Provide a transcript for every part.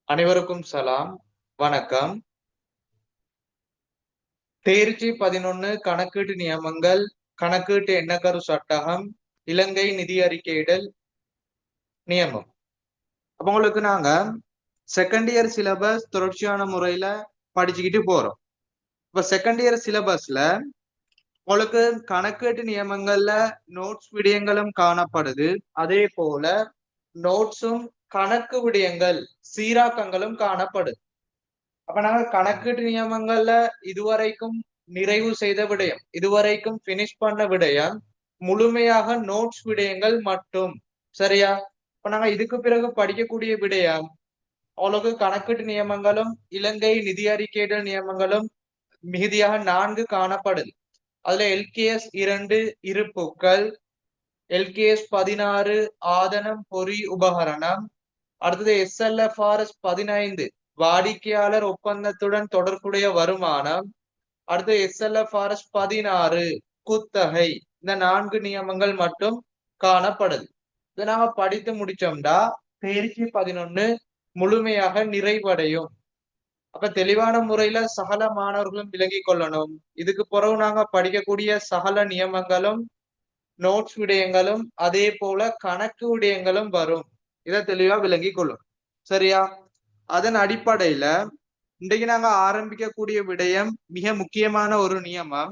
அனைவருக்கும் சலாம். வணக்கம். தேர்ச்சி 11 கணக்கீட்டு நியமங்கள், கணக்கீட்டு எண்ணக்கரு சட்டகம், இலங்கை நிதி அறிக்கையிடல் நியமம். அப்ப உங்களுக்கு நாங்க செகண்ட் இயர் சிலபஸ் தொடர்ச்சியான முறையில படிச்சுக்கிட்டு போறோம். இப்ப செகண்ட் இயர் சிலபஸ்ல உங்களுக்கு கணக்கீட்டு நியமங்கள்ல நோட்ஸ் விடயங்களும் காணப்படுது. அதே போல நோட்ஸும் கணக்கு விடயங்கள் சீராக்கங்களும் காணப்படுது. அப்ப நாங்க கணக்கீட்டு நியமங்கள்ல இதுவரைக்கும் நிறைவு செய்த விடயம், இதுவரைக்கும் பினிஷ் பண்ண விடயம் முழுமையாக நோட்ஸ் விடயங்கள் மட்டும். சரியா? இப்ப நாங்க இதுக்கு பிறகு படிக்கக்கூடிய விடயம் அவ்வளவு கணக்கீட்டு நியமங்களும் இலங்கை நிதி அறிக்கையிடல் நியமங்களும் மிகுதியாக 4 காணப்படுது. அதுல எல்கேஎஸ் 2 இருப்புக்கள், எல்கேஎஸ் 16 ஆதனம் பொறி உபகரணம், அடுத்தது எஸ்எல்எஃப்ஆர்எஸ் 15 வாடிக்கையாளர் ஒப்பந்தத்துடன் தொடர்புடைய வருமானம், அடுத்து எஸ்எல்எஃப்ஆர்எஸ் 16 குத்தகை. இந்த 4 நியமங்கள் மட்டும் காணப்படுது. இதை நாம படித்து முடிச்சோம்டா தேர்ச்சி 11 முழுமையாக நிறைவடையும். அப்ப தெளிவான முறையில சகல மாணவர்களும் விளங்கி கொள்ளணும். இதுக்கு பிறகு நாங்க படிக்கக்கூடிய சகல நியமங்களும் நோட்ஸ் விடயங்களும் அதே போல கணக்கு விடயங்களும் வரும். இதை தெளிவா விளங்கி கொள்ளும். சரியா? அதன் அடிப்படையில இன்றைக்கு நாங்க ஆரம்பிக்கக்கூடிய விடயம் மிக முக்கியமான ஒரு நியமம்.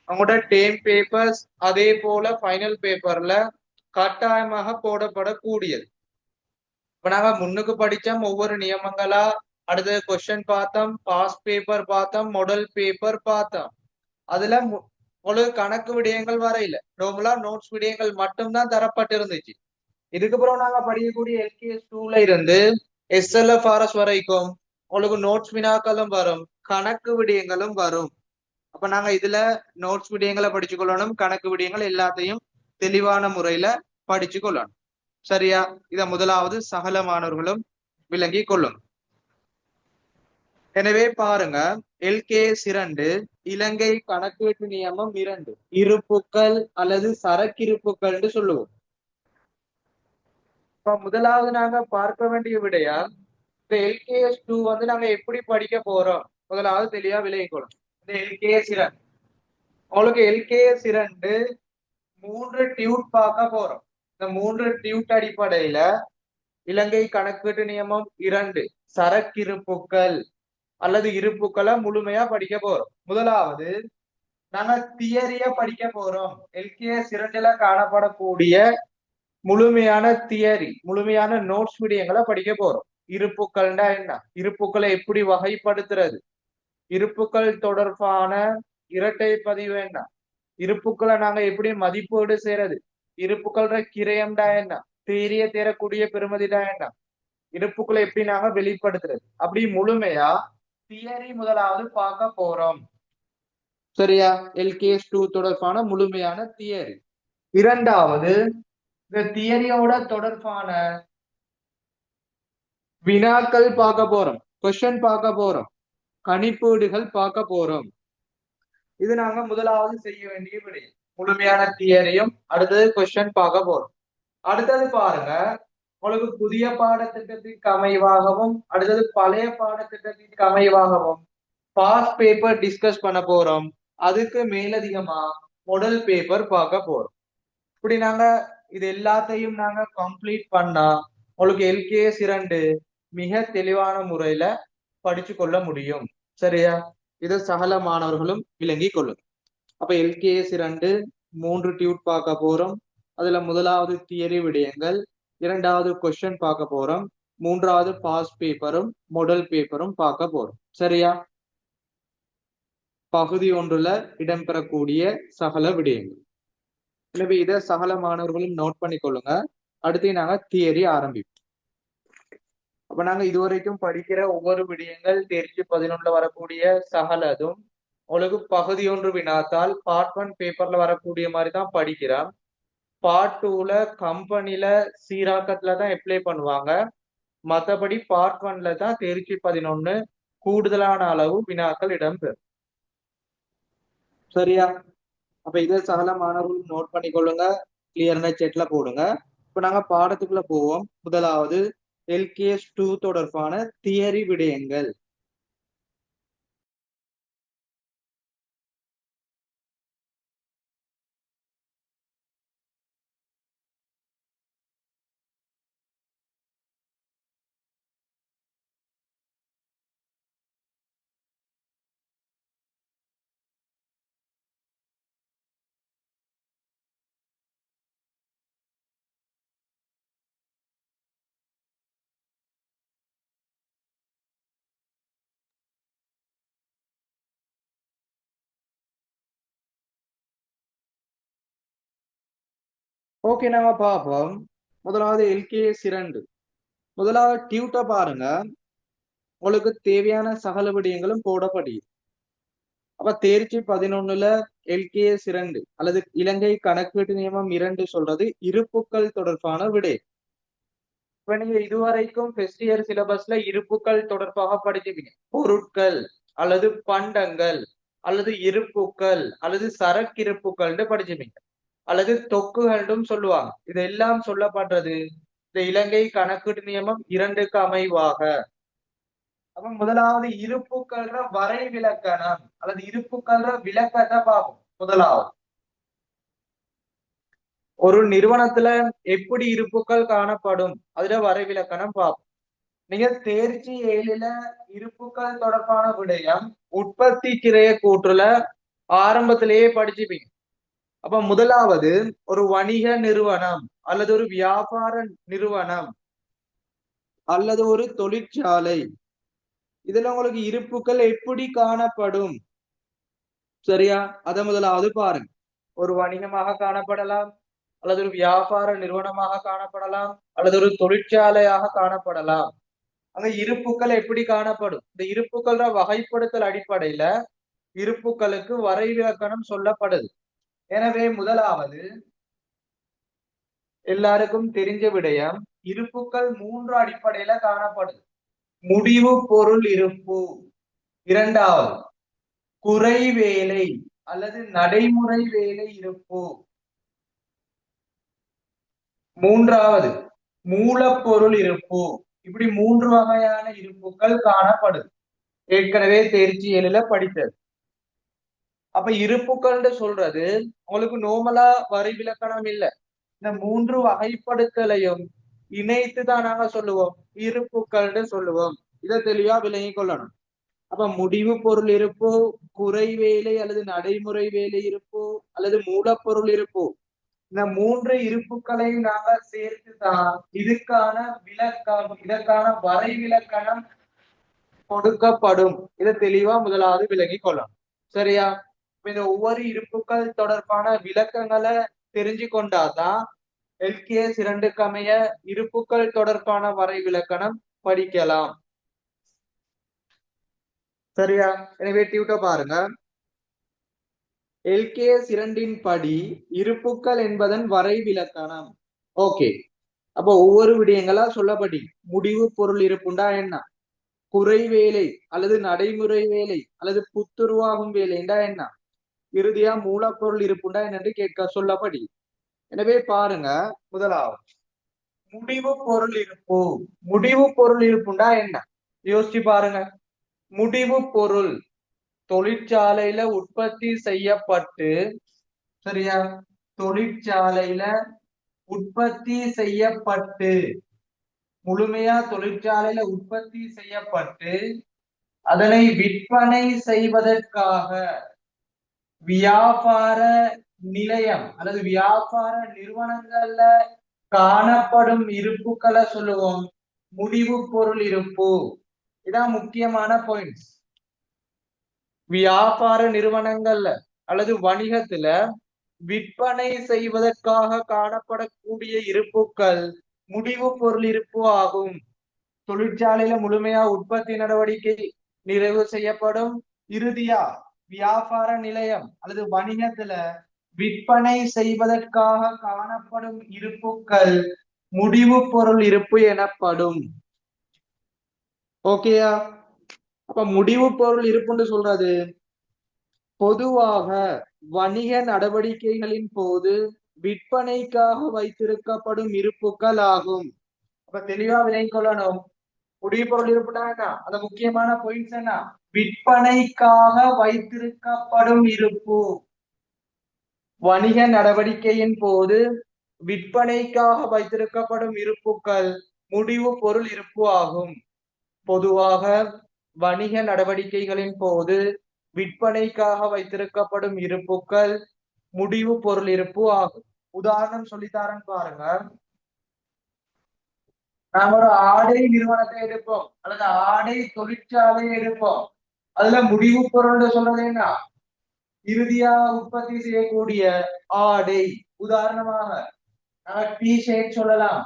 அவங்களோட டேம் பேப்பர்ஸ் அதே போல ஃபைனல் பேப்பர்ல கட்டாயமாக போடப்படக்கூடியது. இப்ப நாங்க முன்னுக்கு படிச்சோம் ஒவ்வொரு நியமங்களா, அடுத்தது கொஸ்டின் பார்த்தோம், பாஸ் பேப்பர் பார்த்தோம், மாடல் பேப்பர் பார்த்தோம். அதுல ஒரு கணக்கு விடயங்கள் வரையில நார்மலா நோட்ஸ் விடயங்கள் மட்டும்தான் தரப்பட்டிருந்துச்சு. இதுக்கப்புறம் நாங்க படிக்கக்கூடிய எல்கேஎஸ் 2ல இருந்து எஸ்எல்எஃப்ஆர்எஸ் வரைக்கும் உங்களுக்கு நோட்ஸ் வினாக்களும் வரும், கணக்கு விடயங்களும் வரும். அப்ப நாங்க இதுல நோட்ஸ் விடயங்களை படிச்சு கொள்ளணும், கணக்கு விடயங்கள் எல்லாத்தையும் தெளிவான முறையில படிச்சு கொள்ளணும். சரியா? இத முதலாவது சகல மாணவர்களும் விளங்கி கொள்ளும். எனவே பாருங்க, எல்கேஎஸ் 2 இலங்கை கணக்கீட்டு நியமம் 2 இருப்புக்கள் அல்லது சரக்கிருப்புக்கள் சொல்லுவோம். இப்ப முதலாவது நாங்க பார்க்க வேண்டிய விடயம், இந்த எல்கேஎஸ் 2 வந்து நாங்க எப்படி படிக்க போறோம் முதலாவது தெளிவா விளங்கிக்கணும். இந்த எல்கேஎஸ் 2 உங்களுக்கு எல்கேஎஸ் 2 3 டியூட் பார்க்க போறோம். இந்த 3 டியூட் அடிப்படையில இலங்கை கணக்கீட்டு நியமம் 2 சரக்கிருப்புக்கள் அல்லது இருப்புக்களை முழுமையா படிக்க போறோம். முதலாவது நாங்க தியரிய படிக்க போறோம். எல்கேஎஸ் 2ல காணப்படக்கூடிய முழுமையான தியரி, முழுமையான நோட்ஸ் விடயங்களை படிக்க போறோம். இருப்புக்கள்னா என்ன, இருப்புக்களை எப்படி வகைப்படுத்துறது, இருப்புக்கள் தொடர்பான இரட்டை பதிவு என்ன, இருப்புக்களை நாங்க எப்படி மதிப்பீடு செய்யறது, இருப்புக்கள கிரயம்டா என்ன, தேரிய தேரக்கூடிய பெருமதிடா என்ன, இருப்புக்களை எப்படி நாங்க வெளிப்படுத்துறது, அப்படி முழுமையா தியரி முதலாவது பார்க்க போறோம். சரியா? எல்கேஎஸ் 2 தொடர்பான முழுமையான தியரி. இரண்டாவது இந்த தியரியோட தொடர்பான வினாக்கள் பார்க்க போறோம், கொஸ்டின் பார்க்க போறோம், கணிப்பீடுகள் பார்க்க போறோம். இது நாங்க முதலாவது செய்ய வேண்டிய விடை. முழுமையான தியரியும் அடுத்தது கொஸ்டின் பார்க்க போறோம். அடுத்தது பாருங்க, உங்களுக்கு புதிய பாடத்திட்டத்திற்கு அமைவாகவும் அடுத்தது பழைய பாடத்திட்டத்திற்கு அமைவாகவும் பாஸ் பேப்பர் டிஸ்கஸ் பண்ண போறோம். அதுக்கு மேலதிகமா மாடல் பேப்பர் பார்க்க போறோம். இப்படி நாங்க இது எல்லாத்தையும் நாங்க கம்ப்ளீட் பண்ணா உங்களுக்கு எல்கேஎஸ் 2 மிக தெளிவான முறையில படிச்சு கொள்ள முடியும். சரியா? இதை சகல மாணவர்களும் விளங்கி கொள்ளும். அப்ப எல்கேஎஸ் 2 3 டியூட் பார்க்க போறோம். அதுல முதலாவது தியரி விடயங்கள், இரண்டாவது கொஸ்டின் பார்க்க போறோம், மூன்றாவது பாஸ் பேப்பரும் மாடல் பேப்பரும் பார்க்க போறோம். சரியா? பகுதி 1ல இடம்பெறக்கூடிய சகல விடயங்கள். எனவே இதை சகல மாணவர்களும் நோட் பண்ணி கொள்ளுங்க. அடுத்து நாங்க தியரி ஆரம்பிப்போம். அப்ப நாங்க இதுவரைக்கும் படிக்கிற ஒவ்வொரு விடயங்கள் தேர்ச்சி 11ல வரக்கூடிய சகலதும் உங்களுக்கு பகுதி 1 வினாத்தால் பார்ட் 1 பேப்பர்ல வரக்கூடிய மாதிரி தான் படிக்கிறோம். பார்ட் 2ல கம்பெனில சீராக்கத்துல தான் அப்ளை பண்ணுவாங்க. மற்றபடி பார்ட் 1ல தான் தேர்ச்சி 11 கூடுதலான அளவு வினாக்கள் இடம்பெறும். சரியா? அப்ப இதை சகல மாணவர்கள் நோட் பண்ணி கொள்ளுங்க, கிளியர்னா செட்ல போடுங்க. இப்ப நாங்க பாடத்துக்குள்ள போவோம். முதலாவது LKS2 தொடர்பான தியரி விடயங்கள். ஓகே, நாங்க பார்ப்போம். முதலாவது LKS2. முதலாவது டியூட்டை பாருங்க. உங்களுக்கு தேவையான சகல விடயங்களும் போடப்படி. அப்ப தேர்ச்சி 11ல LKS2 அல்லது இலங்கை கணக்கீட்டு நியமம் 2 சொல்றது இருப்புக்கள் தொடர்பான விடை. இப்ப நீங்க இதுவரைக்கும் ஃபர்ஸ்ட் இயர் சிலபஸ்ல இருப்புக்கள் தொடர்பாக படிச்சிருக்கீங்க. பொருட்கள் அல்லது பண்டங்கள் அல்லது இருப்புக்கள் அல்லது சரக்கிருப்புகள்னு படிச்சிருப்பீங்க, அல்லது தொக்குகள்னு சொல்லுவாங்க. இதெல்லாம் சொல்லப்படுறது இந்த இலங்கை கணக்கீட்டு நியமம் 2க்கு அமைவாக. அப்ப முதலாவது இருப்புக்கள்ற வரை விலக்கணம் அல்லது இருப்புக்கள்ற விளக்கத்தை பார்ப்போம். முதலாவது ஒரு நிறுவனத்துல எப்படி இருப்புக்கள் காணப்படும் அதுல வரை விலக்கணம் பார்ப்போம். நீங்க தேர்ச்சி 7ல இருப்புக்கள் தொடர்பான விடயம் உற்பத்தி கிரைய கூற்றுல ஆரம்பத்திலேயே படிச்சுப்பீங்க. அப்ப முதலாவது ஒரு வணிக நிறுவனம் அல்லது ஒரு வியாபார நிறுவனம் அல்லது ஒரு தொழிற்சாலை, இதுல உங்களுக்கு இருப்புக்கள் எப்படி காணப்படும்? சரியா? அத முதலாவது பாருங்க. ஒரு வணிகமாக காணப்படலாம், அல்லது ஒரு வியாபார நிறுவனமாக காணப்படலாம், அல்லது ஒரு தொழிற்சாலையாக காணப்படலாம். அங்க இருப்புக்கள் எப்படி காணப்படும்? இந்த இருப்புக்கள வகைப்படுத்தல் அடிப்படையில இருப்புக்களுக்கு வரைவிலக்கணம் சொல்லப்படுது. எனவே முதலாவது எல்லாருக்கும் தெரிஞ்ச விடயம், இருப்புக்கள் 3 அடிப்படையில காணப்படுது. முடிவு பொருள் இருப்பு, இரண்டாவது குறை வேலை அல்லது நடைமுறை வேலை இருப்பு, மூன்றாவது மூலப்பொருள் இருப்பு. இப்படி 3 வகையான இருப்புகள் காணப்படுது. ஏற்கனவே தேர்ச்சி 7ல படித்தது. அப்ப இருப்புகள் சொல்றது உங்களுக்கு நோமலா வரி விலக்கணம் இல்ல, இந்த 3 வகைப்படுத்தலையும் இணைத்து தான் நாங்க சொல்லுவோம் இருப்புகள் சொல்லுவோம். இதை தெளிவா விளங்கி கொள்ளணும். அப்ப முடிவு பொருள் இருப்பு, குறை வேலை அல்லது நடைமுறை வேலை இருப்பு அல்லது மூலப்பொருள் இருப்பு, இந்த 3 இருப்புகளையும் நாங்க சேர்த்துதான் இதுக்கான விளக்கம், இதற்கான வரை விலக்கணம் கொடுக்கப்படும். இதை தெளிவா முதலாவது விளங்கி கொள்ளணும். சரியா? இந்த ஒவ்வொரு இருப்புகள் தொடர்பான விளக்கங்களை தெரிஞ்சு கொண்டாதான் LKS2க்கு அமைய இருப்புகள் தொடர்பான வரை விலக்கணம் படிக்கலாம். சரியா? எனவே டியூட்டை பாருங்க. LKS2 படி இருப்புக்கள் என்பதன் வரை விலக்கணம். ஓகே, அப்ப ஒவ்வொரு விடயங்களா சொல்லப்படி. முடிவு பொருள் இருப்புண்டா என்ன, குறை வேலை அல்லது நடைமுறை வேலை அல்லது புத்துருவாகும் வேலைண்டா என்ன, இறுதியா மூலப்பொருள் இருப்புண்டா என்று கேட்க சொல்லப்படி. எனவே பாருங்க, முதலாவது முடிவு பொருள் இருப்பு. முடிவு பொருள் இருப்புண்டா என்ன யோசிச்சு பாருங்க. முடிவு பொருள் தொழிற்சாலையில உற்பத்தி செய்யப்பட்டு, சரியா, தொழிற்சாலையில உற்பத்தி செய்யப்பட்டு, முழுமையா தொழிற்சாலையில உற்பத்தி செய்யப்பட்டு அதனை விற்பனை செய்வதற்காக வியாபார நிலையம் அல்லது வியாபார நிறுவனங்கள்ல காணப்படும் இருப்புக்களை சொல்லுவோம் முடிவு பொருள் இருப்பு. இதான் முக்கியமான பாயிண்ட்ஸ். வியாபார நிறுவனங்கள்ல அல்லது வணிகத்துல விற்பனை செய்வதற்காக காணப்படக்கூடிய இருப்புக்கள் முடிவு பொருள் இருப்பு ஆகும். தொழிற்சாலையில முழுமையா உற்பத்தி நடவடிக்கை நிறைவு செய்யப்படும், இறுதியா வியாபார நிலையம் அல்லது வணிகத்துல விற்பனை செய்வதற்காக காணப்படும் இருப்புக்கள் முடிவு பொருள் இருப்பு எனப்படும். ஓகேயா? அப்ப முடிவு பொருள் இருப்புன்னு சொல்றது பொதுவாக வணிக நடவடிக்கைகளின் போது விற்பனைக்காக வைத்திருக்கப்படும் இருப்புக்கள் ஆகும். அப்ப தெளிவா விலை கொள்ளணும். முடிவு பொருள் இருப்புனா அந்த முக்கியமான பாயிண்ட்ஸ் என்ன? விற்பனைக்காக வைத்திருக்கப்படும் இருப்பு. வணிக நடவடிக்கையின் போது விற்பனைக்காக வைத்திருக்கப்படும் இருப்புக்கள் முடிவு பொருள் இருப்பு ஆகும். பொதுவாக வணிக நடவடிக்கைகளின் போது விற்பனைக்காக வைத்திருக்கப்படும் இருப்புக்கள் முடிவு பொருள் இருப்பு ஆகும். உதாரணம் சொல்லித்தாரன் பாருங்க. நாம ஒரு ஆடை நிறுவனத்தை எடுப்போம் அல்லது ஆடை தொழிற்சாலையை எடுப்போம். அதுல முடிவு பொருள் சொல்றது என்ன? இறுதியா உற்பத்தி செய்யக்கூடிய ஆடை. உதாரணமாக டி ஷர்ட் சொல்லலாம்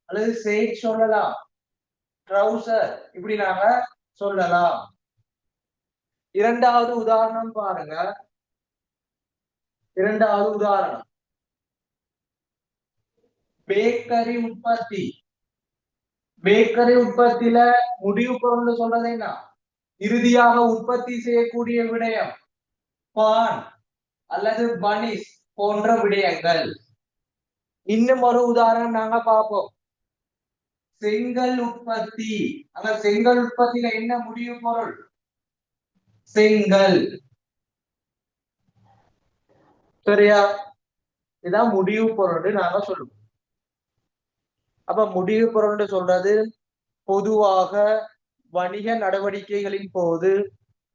அல்லது ஷர்ட் சொல்லலாம், ட்ரௌசர் இப்படி நாம சொல்லலாம். இரண்டாவது உதாரணம் பாருங்க. இரண்டாவது உதாரணம் பேக்கரி உற்பத்தி. பேக்கரி உற்பத்தியில முடிவு பொருள் சொல்றது என்ன? இறுதியாக உற்பத்தி செய்யக்கூடிய விடயம் பான் அல்லது பனிஸ் போன்ற விடயங்கள். இன்னும் ஒரு உதாரணம் நாங்க பார்ப்போம். செங்கல் உற்பத்தி. அந்த செங்கல் உற்பத்தியில என்ன முடிவு பொருள்? செங்கல். சரியா? இதான் முடிவு பொருள் நாங்க சொல்லுவோம். அப்ப முடிவு பொருள் சொல்றது பொதுவாக வணிக நடவடிக்கைகளின் போது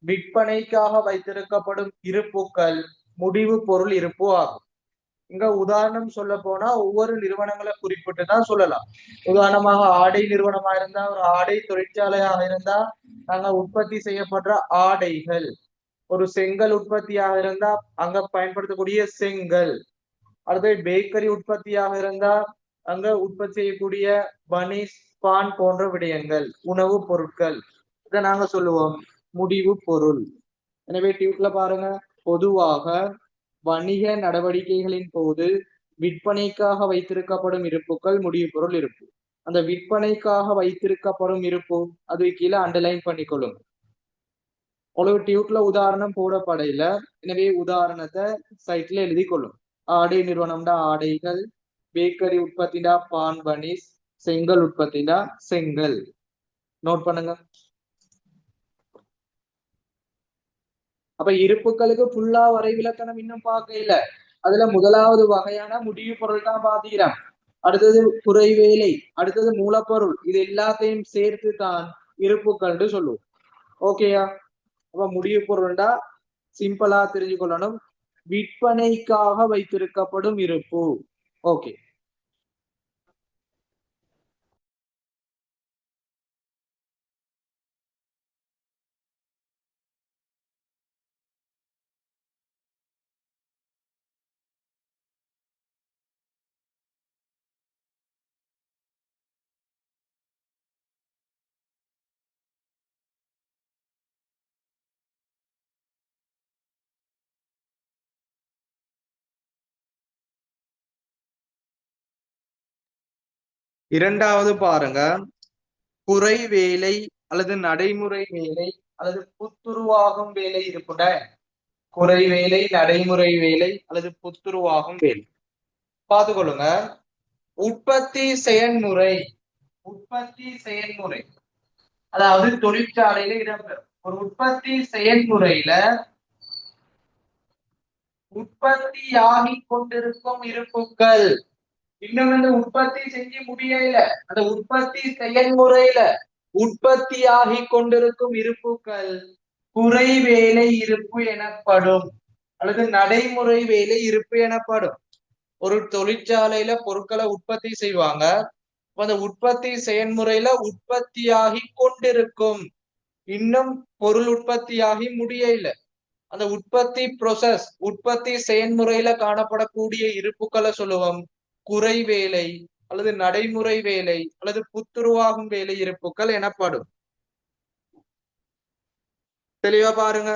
விற்பனைக்காக வைத்திருக்கப்படும் இருப்புக்கள் முடிவு பொருள் இருப்பு ஆகும். இங்க உதாரணம் சொல்ல போனா ஒவ்வொரு நிறுவனங்களை குறிப்பிட்டு தான் சொல்லலாம். உதாரணமாக ஆடை நிறுவனமா இருந்தா, ஒரு ஆடை தொழிற்சாலையாக இருந்தா அங்க உற்பத்தி செய்யப்படுற ஆடைகள். ஒரு செங்கல் உற்பத்தியாக இருந்தா அங்க பயன்படுத்தக்கூடிய செங்கல். அடுத்து பேக்கரி உற்பத்தியாக இருந்தா அங்க உற்பத்தி செய்யக்கூடிய பனிஸ், பான் போன்ற விடயங்கள், உணவு பொருட்கள். இதை நாங்க சொல்லுவோம் முடிவு பொருள். எனவே டியூட்ல பாருங்க, பொதுவாக வணிக நடவடிக்கைகளின் போது விற்பனைக்காக வைத்திருக்கப்படும் இருப்புகள் முடிவு பொருள் இருப்பு. அந்த விற்பனைக்காக வைத்திருக்கப்படும் இருப்பு அது கீழே அண்டர்லைன் பண்ணிக்கொள்ளும். உங்களுக்கு டியூட்ல உதாரணம் போடப்படையில, எனவே உதாரணத்தை சைட்ல எழுதி கொள்ளும். ஆடை நிறுவனம்டா ஆடைகள், பேக்கரி உற்பத்திடா பான் பனிஸ், செங்கல் உற்பத்திடா செங்கல். நோட் பண்ணுங்க. அப்ப இருப்புகளுக்கு ஃபுல்லா வரை விலக்கணம் இன்னும் பார்க்க இல்ல. அதுல முதலாவது வகையான முடிவு பொருள் தான் பாத்தீங்கன்னா, அடுத்தது குறைவேலை, அடுத்தது மூலப்பொருள். இது எல்லாத்தையும் சேர்த்து தான் இருப்புகள் சொல்லுவோம். ஓகேயா? அப்ப முடிவு பொருள்டா சிம்பிளா தெரிஞ்சு கொள்ளணும், விற்பனைக்காக வைத்திருக்கப்படும் இருப்பு. ஓகே. இரண்டாவது பாருங்க, குறை வேலை அல்லது நடைமுறை வேலை அல்லது புத்துருவாகும் வேலை இருப்புட. குறை வேலை, நடைமுறை வேலை அல்லது புத்துருவாகும் வேலை. பார்த்துக்கொள்ளுங்க. உற்பத்தி செயல்முறை. உற்பத்தி செயல்முறை அதாவது தொழிற்சாலையில இடம்பெறும் ஒரு உற்பத்தி செயல்முறையில உற்பத்தியாகி கொண்டிருக்கும் இருப்புக்கள். இன்னும் வந்து உற்பத்தி செஞ்சு முடியல, அந்த உற்பத்தி செயல்முறையில உற்பத்தியாகி கொண்டிருக்கும் இருப்புக்கள் குறை வேலை இருப்பு எனப்படும் அல்லது நடைமுறை வேலை இருப்பு எனப்படும். ஒரு தொழிற்சாலையில பொருட்களை உற்பத்தி செய்வாங்க. அந்த உற்பத்தி செயல்முறையில உற்பத்தியாகி கொண்டிருக்கும், இன்னும் பொருள் உற்பத்தியாகி முடியல, அந்த உற்பத்தி ப்ரோசஸ், உற்பத்தி செயல்முறையில காணப்படக்கூடிய இருப்புக்களை சொல்லுவோம் குறை வேலை அல்லது நடைமுறை வேலை அல்லது புத்துருவாகும் வேலை இருப்புக்கள் எனப்படும். தெளிவா பாருங்க.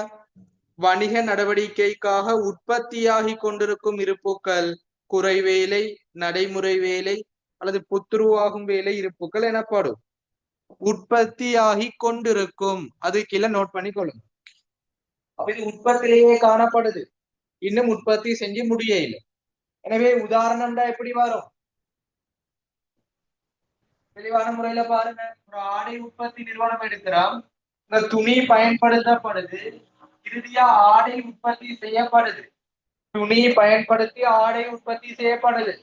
வணிக நடவடிக்கைக்காக உற்பத்தியாகி கொண்டிருக்கும் இருப்புக்கள் குறை வேலை, நடைமுறை வேலை அல்லது புத்துருவாகும் வேலை இருப்புக்கள் எனப்படும். உற்பத்தியாகி கொண்டிருக்கும், அது கீழே நோட் பண்ணிக்கொள்ளும். அப்ப இது உற்பத்தியிலேயே காணப்படுது, இன்னும் உற்பத்தி செஞ்சு முடியல. எனவே உதாரணம்டா எப்படி வரும்? தெளிவான முறையில பாருங்க. ஒரு ஆடை உற்பத்தி நிறுவனம் எடுக்கிறோம். இந்த துணி பயன்படுத்தப்படுது, இறுதியா ஆடை உற்பத்தி செய்யப்படுது. துணி பயன்படுத்தி ஆடை உற்பத்தி செய்யப்படுது.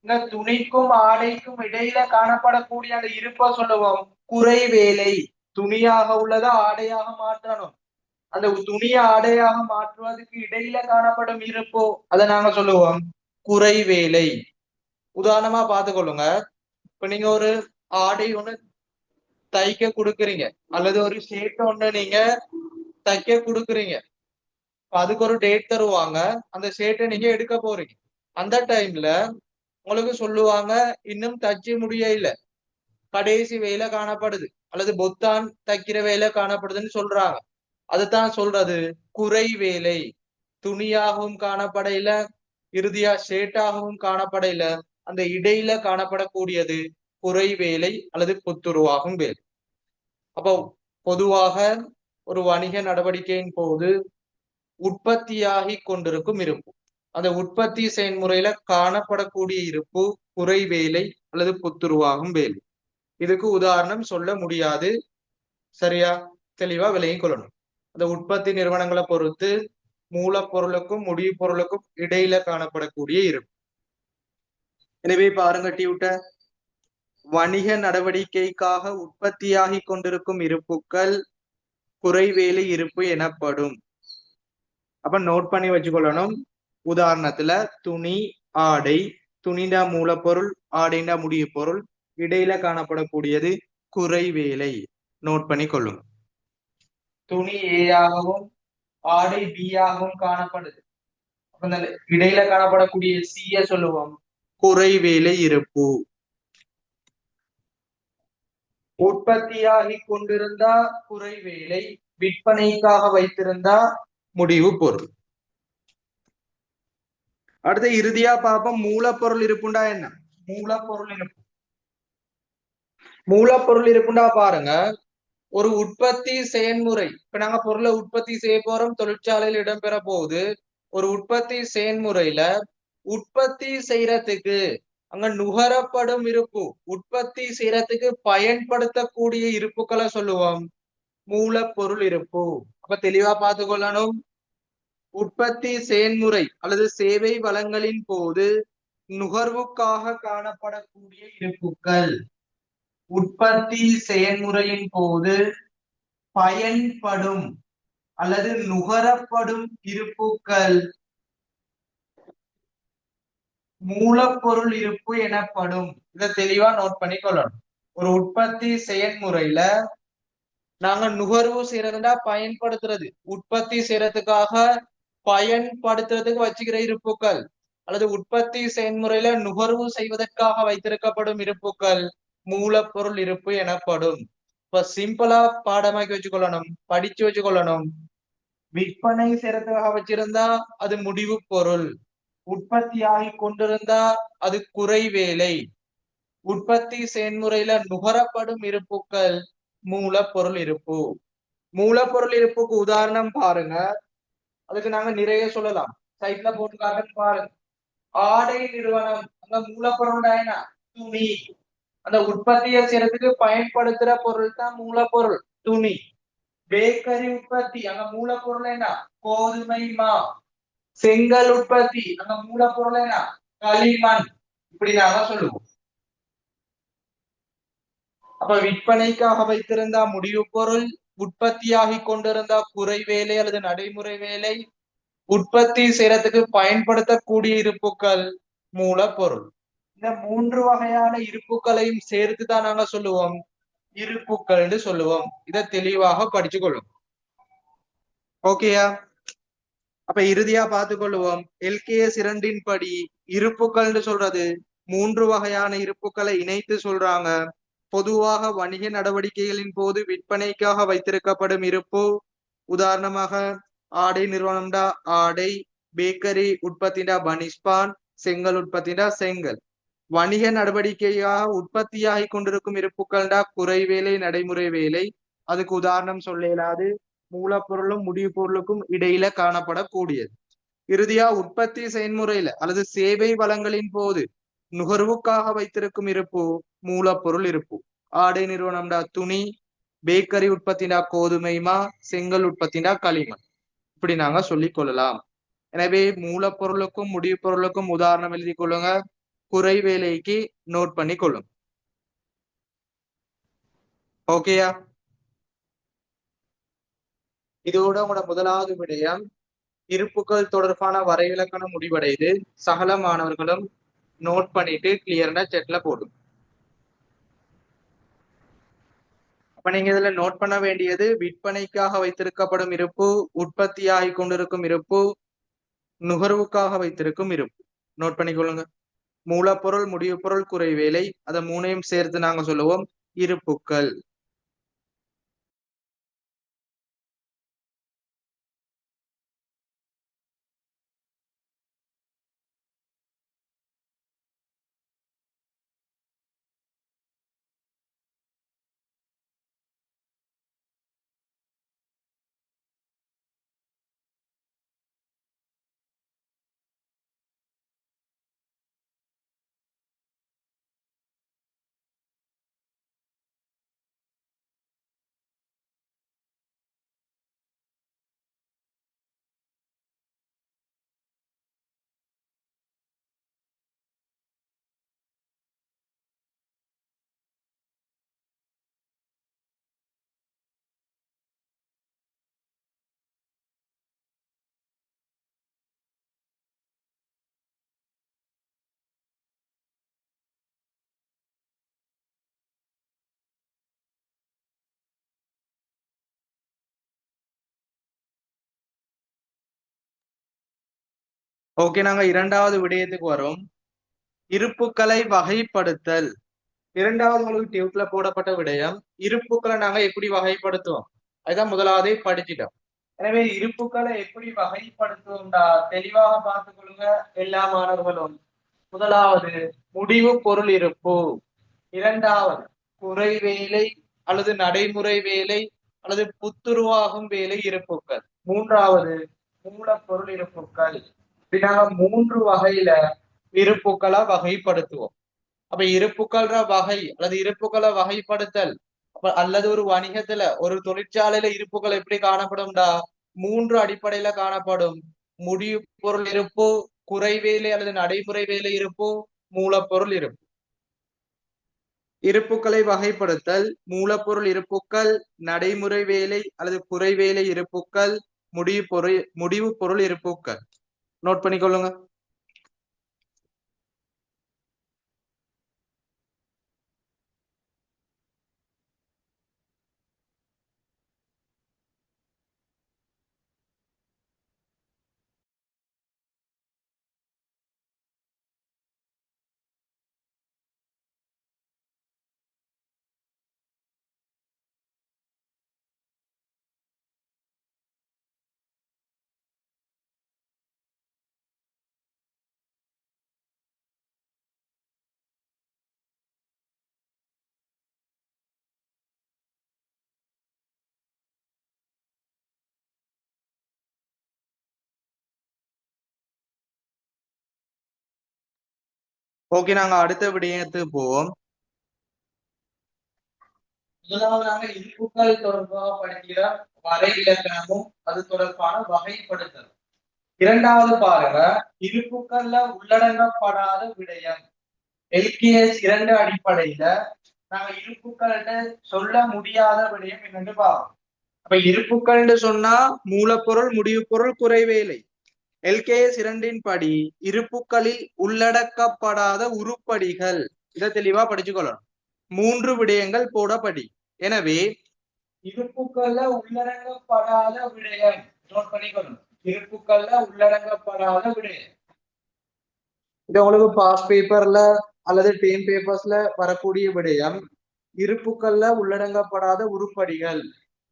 இந்த துணிக்கும் ஆடைக்கும் இடையில காணப்படக்கூடிய அந்த இருப்ப சொல்லுவோம் குறை வேலை. துணியாக உள்ளதை ஆடையாக மாற்றணும். அந்த துணியை ஆடையாக மாற்றுவதற்கு இடையில காணப்படும் இருப்போ அதை நாங்க சொல்லுவோம் குறை வேலை. உதாரணமா பார்த்துக்கொள்ளுங்க. இப்ப நீங்க ஒரு ஆடை ஒண்ணு தைக்க கொடுக்குறீங்க, அல்லது ஒரு ஷர்ட் ஒண்ணு நீங்க தைக்க கொடுக்குறீங்க. அதுக்கு ஒரு டேட் தருவாங்க. அந்த ஷர்ட்டை நீங்க எடுக்க போறீங்க. அந்த டைம்ல உங்களுக்கு சொல்லுவாங்க இன்னும் தச்சு முடிய இல்ல, கடைசி வேலை காணப்படுது, அல்லது பொத்தான் தைக்கிற வேலை காணப்படுதுன்னு சொல்றாங்க. அதுதான் சொல்றது குறை வேலை. துணியாகவும் காணப்படையில, இறுதியா ஷேட்டாகவும் காணப்படையில, அந்த இடையில காணப்படக்கூடியது குறை வேலை அல்லது புத்துருவாகும் வேலை. அப்போ பொதுவாக ஒரு வணிக நடவடிக்கையின் போது உற்பத்தியாகி கொண்டிருக்கும் இருப்பு, அந்த உற்பத்தி செயல்முறையில காணப்படக்கூடிய இருப்பு குறை வேலை அல்லது புத்துருவாகும் வேலை. இதுக்கு உதாரணம் சொல்ல முடியாது. சரியா? தெளிவா விலகிக் கொள்ளணும். அந்த உற்பத்தி நிறுவனங்களை பொறுத்து மூலப்பொருளுக்கும் முடிவு பொருளுக்கும் இடையில காணப்படக்கூடிய இருப்பு. எனவே பாருங்க டியூட்டர், வணிக நடவடிக்கைக்காக உற்பத்தியாகி கொண்டிருக்கும் இருப்புக்கள் குறைவேலை இருப்பு எனப்படும். அப்ப நோட் பண்ணி வச்சுக்கொள்ளணும். உதாரணத்துல துணி, ஆடை, துணிண்டா மூலப்பொருள், ஆடைண்டா முடிவு பொருள், இடையில காணப்படக்கூடியது குறைவேலை. நோட் பண்ணி கொள்ளும். துணி ஏ ஆகவும் ஆடை பி ஆகவும் காணப்படுது. இடையில காணப்படக்கூடிய சிய சொல்லுவோம் குறைவேலை இருப்பு. உற்பத்தியாகி கொண்டிருந்தா குறைவேலை, விற்பனைக்காக வைத்திருந்தா முடிவு பொருள். அடுத்த இறுதியா பார்ப்போம் மூலப்பொருள் இருப்புண்டா என்ன. மூலப்பொருள் இருப்பு, மூலப்பொருள் இருப்புண்டா பாருங்க. ஒரு உற்பத்தி செயல்முறை, இப்ப நாங்க பொருளை உற்பத்தி செய்ய போறோம், தொழிற்சாலையில் இடம்பெற போகுது. ஒரு உற்பத்தி செயல்முறையில உற்பத்தி செய்யறதுக்கு அங்க நுகரப்படும் இருப்பு, உற்பத்தி செய்யறதுக்கு பயன்படுத்தக்கூடிய இருப்புக்களை சொல்லுவோம் மூலப்பொருள் இருப்பு. அப்ப தெளிவா பார்த்து கொள்ளணும். உற்பத்தி செயல்முறை அல்லது சேவை வளங்களின் போது நுகர்வுக்காக காணப்படக்கூடிய இருப்புக்கள், உற்பத்தி செயல்முறையின் போது பயன்படும் அல்லது நுகரப்படும் இருப்புக்கள் மூலப்பொருள் இருப்பு எனப்படும். இதை தெளிவா நோட் பண்ணி கொள்ளணும். ஒரு உற்பத்தி செயல்முறையில நாங்க நுகர்வு செய்யறதுண்டா பயன்படுத்துறது, உற்பத்தி செய்யறதுக்காக பயன்படுத்துறதுக்கு வச்சுக்கிற இருப்புக்கள், அல்லது உற்பத்தி செயல்முறையில நுகர்வு செய்வதற்காக வைத்திருக்கப்படும் இருப்புக்கள் மூலப்பொருள் இருப்பு எனப்படும். இப்ப சிம்பிளா பாடமாக்கி வச்சுக்கொள்ளணும், படிச்சு வச்சுக்கொள்ளணும். விற்பனை செய்யறதுக்காக வச்சிருந்தா அது முடிவு பொருள், உற்பத்தி ஆகி கொண்டிருந்தா அது குறைவேலை, உற்பத்தி செயல்முறையில நுகரப்படும் இருப்புக்கள் மூலப்பொருள் இருப்பு. மூலப்பொருள் இருப்புக்கு உதாரணம் பாருங்க. அதுக்கு நாங்க நிறைய சொல்லலாம், சைட்ல போட்டு காட்டுன்னு பாருங்க. ஆடை நிறுவனம், அந்த மூலப்பொருள் என்ன, துணி. அந்த உற்பத்தியை செய்யறதுக்கு பயன்படுத்துற பொருள் தான் மூலப்பொருள் துணி. பேக்கரி உற்பத்தி, அங்க மூலப்பொருள் என்ன, கோதுமை மா. செங்கல் உற்பத்தி, அங்க மூலப்பொருள் என்ன, களிமண். இப்படி நாங்க சொல்லுவோம். அப்ப விற்பனைக்காக வைத்திருந்தா முடிவு பொருள், உற்பத்தியாகி கொண்டிருந்தா குறை வேலை அல்லது நடைமுறை வேலை, உற்பத்தி செய்யறதுக்கு பயன்படுத்தக்கூடிய இருப்புக்கள் மூலப்பொருள். இந்த மூன்று வகையான இருப்புகளையும் சேர்த்துதான் நாங்க சொல்லுவோம் இருப்புக்கள் சொல்லுவோம். இதை தெளிவாக படிச்சு கொள்ளும். ஓகேயா? அப்ப இறுதியா பார்த்துக் கொள்ளுவோம். எல்கேஎஸ் 2 படி இருப்புக்கள் சொல்றது மூன்று வகையான இருப்புக்களை இணைத்து சொல்றாங்க. பொதுவாக வணிக நடவடிக்கைகளின் போது விற்பனைக்காக வைத்திருக்கப்படும் இருப்பு, உதாரணமாக ஆடை நிறுவனம்டா ஆடை, பேக்கரி உற்பத்திடா பனிஸ்பான், செங்கல் உற்பத்திடா செங்கல். வணிக நடவடிக்கையாக உற்பத்தியாகி கொண்டிருக்கும் இருப்புக்கள்டா குறை வேலை, நடைமுறை வேலை. அதுக்கு உதாரணம் சொல்ல இயலாது, மூலப்பொருளும் முடிவு பொருளுக்கும் இடையில காணப்படக்கூடியது. இறுதியா உற்பத்தி செயல்முறையில அல்லது சேவை வளங்களின் போது நுகர்வுக்காக வைத்திருக்கும் இருப்பு மூலப்பொருள் இருப்பு. ஆடை நிறுவனம்டா துணி, பேக்கரி உற்பத்தினா கோதுமைமா, செங்கல் உற்பத்தினா களிமண். இப்படி நாங்க சொல்லிக் கொள்ளலாம். எனவே மூலப்பொருளுக்கும் முடிவு பொருளுக்கும் உதாரணம் எழுதி கொள்ளுங்க. குறை வேலைக்கு நோட் பண்ணி கொள்ளுங்க. ஓகேயா? இதோட உங்களோட முதலாவது விடயம் இருப்புகள் தொடர்பான வரைவிலக்கணம் முடிவடையுது. சகல மாணவர்களும் நோட் பண்ணிட்டு கிளியர்னா செட்ல போடும். அப்ப நீங்க இதுல நோட் பண்ண வேண்டியது விற்பனைக்காக வைத்திருக்கப்படும் இருப்பு, உற்பத்தியாகி கொண்டிருக்கும் இருப்பு, நுகர்வுக்காக வைத்திருக்கும் இருப்பு. நோட் பண்ணிக்கொள்ளுங்க. மூலப்பொருள், முடிவு பொருள், குறை வேலை, அதை மூணையும் சேர்த்து நாங்க சொல்லுவோம் இருப்புக்கள். ஓகே, நாங்க இரண்டாவது விடயத்துக்கு வரோம். இருப்புக்களை வகைப்படுத்தல். இரண்டாவது உங்களுக்கு டியூப்ல போடப்பட்ட விடயம் இருப்புக்களை நாங்க எப்படி வகைப்படுத்துவோம், அதுதான் முதலாவதே படிச்சிட்டோம். எனவே இருப்புக்களை எப்படி வகைப்படுத்துவோம்டா தெளிவாக பார்த்துக் கொள்ளுங்க எல்லா மாணவர்களும். முதலாவது முடிவு பொருள் இருப்பு, இரண்டாவது குறை வேலை அல்லது நடைமுறை வேலை அல்லது புத்துருவாகும் வேலை இருப்புக்கள், மூன்றாவது மூலப்பொருள் இருப்புக்கள். இப்படி நாங்க மூன்று வகையில இருப்புக்களை வகைப்படுத்துவோம். அப்ப இருப்புக்கள வகை அல்லது இருப்புக்களை வகைப்படுத்தல் அல்லது ஒரு வணிகத்துல ஒரு தொழிற்சாலையில இருப்புகள் எப்படி காணப்படும்டா மூன்று அடிப்படையில காணப்படும். முடிவு பொருள் இருப்பு, குறை வேலை அல்லது நடைமுறை வேலை இருப்பு, மூலப்பொருள் இருப்பு. இருப்புக்களை வகைப்படுத்தல் மூலப்பொருள் இருப்புக்கள், நடைமுறை வேலை அல்லது குறை வேலை இருப்புக்கள், முடிவு பொருள் இருப்புக்கள். நோட் பண்ணிக்கொள்ளுங்க. ஓகே, நாங்க அடுத்த விடயத்துக்கு போவோம். முதலாவதாக இருப்புக்கள் தொடர்பாக படிக்கிற வரை இலக்கணமும் அது தொடர்பான வகைப்படுத்தல். இரண்டாவது பாருங்க, இருப்புக்கள்ல உள்ளடங்கப்படாத விடயம். எல்கேஎஸ் 2 அடிப்படையில நாங்க இருப்புக்கள்கிட்ட சொல்ல முடியாத விடயம் என்னன்னு பார்ப்போம். அப்ப இருப்புக்கள்னு சொன்னா மூலப்பொருள், முடிவு பொருள், குறை வேலை. எல்கேஎஸ் 2 படி இருப்புக்களில் உள்ளடக்கப்படாத உருப்படிகள். இதை தெளிவா படிச்சுக்கொள்ளணும். மூன்று விடயங்கள் போடப்படி. எனவே இருப்புக்கள்ல உள்ளடங்கப்படாத விடயம் நோட் பண்ணிக்கணும். இருப்புக்கள்ல உள்ளடங்கப்படாத விடயம் இது உங்களுக்கு பாஸ் பேப்பர்ல அல்லது டீம் பேப்பர்ஸ்ல வரக்கூடிய விடயம். இருப்புக்கள்ல உள்ளடங்கப்படாத உருப்படிகள்.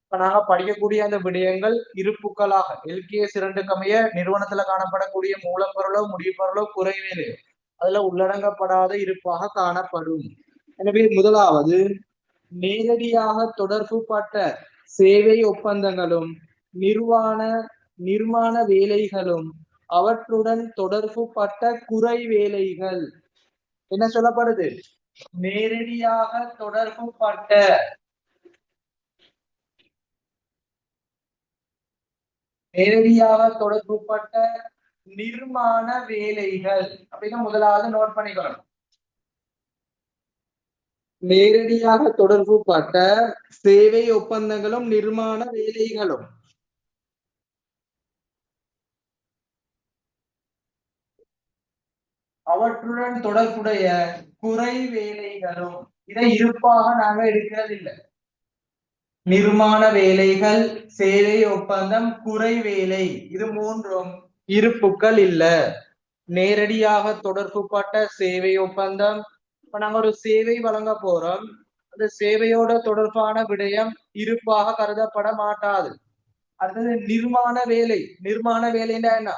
இப்ப நாங்க படிக்கக்கூடிய அந்த விடயங்கள் இருப்புக்களாக எல்கேஎஸ் 2 கமைய நிறுவனத்துல காணப்படக்கூடிய மூலப்பொருளோ முடிவுப்பொருளோ குறைவேறு அதுல உள்ளடங்கப்படாத இருப்பாக காணப்படும். எனவே முதலாவது நேரடியாக தொடர்புபட்ட சேவை ஒப்பந்தங்களும் நிர்மாண வேலைகளும் அவற்றுடன் தொடர்புபட்ட குறை வேலைகள். என்ன சொல்லப்படுது? நேரடியாக தொடர்புபட்ட நிர்மாண வேலைகள் அப்படின்னா முதலாவது நோட் பண்ணிக்கணும். நேரடியாக தொடர்புபட்ட சேவை ஒப்பந்தங்களும் நிர்மாண வேலைகளும் அவற்றுடன் தொடர்புடைய குறை வேலைகளும். இதை இருப்பாக நாங்க எடுக்கிறது இல்லை. நிர்மாண வேலைகள், சேவை ஒப்பந்தம், குறை வேலை, இது மூன்றும் இருப்புக்கள் இல்ல. நேரடியாக தொடர்புபட்ட சேவை ஒப்பந்தம், இப்ப நாங்க ஒரு சேவை வழங்க போறோம், அந்த சேவையோட தொடர்பான விடயம் இருப்பாக கருதப்பட மாட்டாது. அடுத்தது நிர்மாண வேலை. நிர்மாண வேலைன்னா என்ன?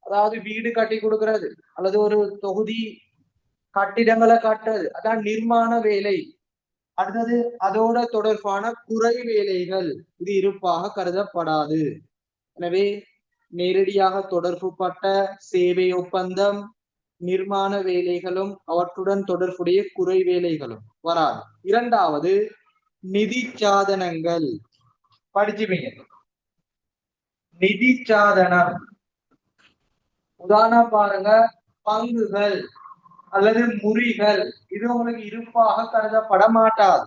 அதாவது வீடு கட்டி கொடுக்கிறது அல்லது ஒரு தொகுதி கட்டிடங்களை கட்டுறது, அதான் நிர்மாண வேலை. அடுத்தது அதோட தொடர்பான குறை வேலைகள், இது இருப்பாக கருதப்படாது. எனவே நேரடியாக தொடர்புபட்ட சேவை ஒப்பந்தம், நிர்மாண வேலைகளும் அவற்றுடன் தொடர்புடைய குறை வேலைகளும் வராது. இரண்டாவது நிதி சாதனங்கள். படிச்சுப்பீங்க. நிதி சாதனம் உதாரணம் பாருங்க, பங்குகள் அல்லது முறிகள், இது உங்களுக்கு இருப்பாக கருதப்பட மாட்டாது.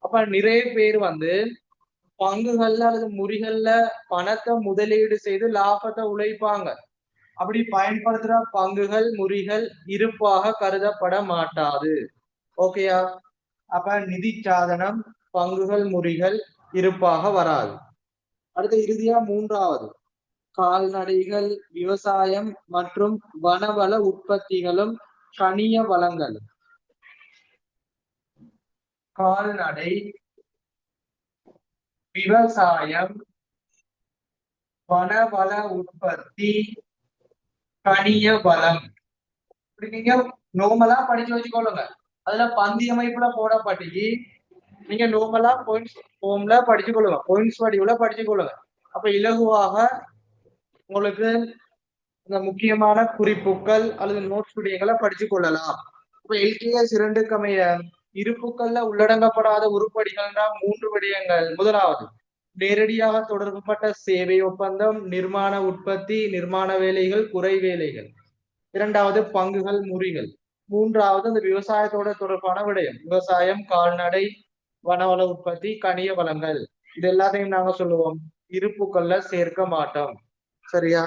அப்ப நிறைய பேர் பங்குகள்ல அல்லது முறிகள்ல பணத்தை முதலீடு செய்து லாபத்தை உழைப்பாங்க. அப்படி பயன்படுத்துற பங்குகள் முறிகள் இருப்பாக கருதப்பட மாட்டாது. ஓகேயா? அப்ப நிதி சாதனம், பங்குகள் முறிகள் இருப்பாக வராது. அடுத்த இறுதியா மூன்றாவது கால்நடைகள், விவசாயம் மற்றும் வனவள உற்பத்திகளும் கனிய வளங்களும். கால்நடை, விவசாயம், வனவள உற்பத்தி, கனிய வளம். நீங்க நோமலா படிச்சு வச்சுக்கொள்ளுங்க. அதுல பந்தி அமைப்புல போடப்பட்டு நீங்க நோமலா பாயிண்ட்ஸ் ஹோம்ல படிச்சுக்கொள்ளுங்க, பாயிண்ட்ஸ் வடிவுல படிச்சுக்கொள்ளுங்க. அப்ப இலகுவாக உங்களுக்கு இந்த முக்கியமான குறிப்புகள் அல்லது நோட்ஸ் விடயங்களை படிச்சு கொள்ளலாம். இப்ப LKS 2க்கு அமைய இருப்புக்கள்ல உள்ளடங்கப்படாத உருப்படிகள்னா 3 விடயங்கள். முதலாவது நேரடியாக தொடர்புபட்ட சேவை ஒப்பந்தம், நிர்மாண உற்பத்தி, நிர்மாண வேலைகள், குறை வேலைகள். இரண்டாவது பங்குகள் முறிகள். மூன்றாவது இந்த விவசாயத்தோட தொடர்பான விடயம், விவசாயம், கால்நடை, வனவள உற்பத்தி, கனிய வளங்கள். இது எல்லாத்தையும் நாங்க சொல்லுவோம் இருப்புக்கள்ல சேர்க்க மாட்டோம். சரியா?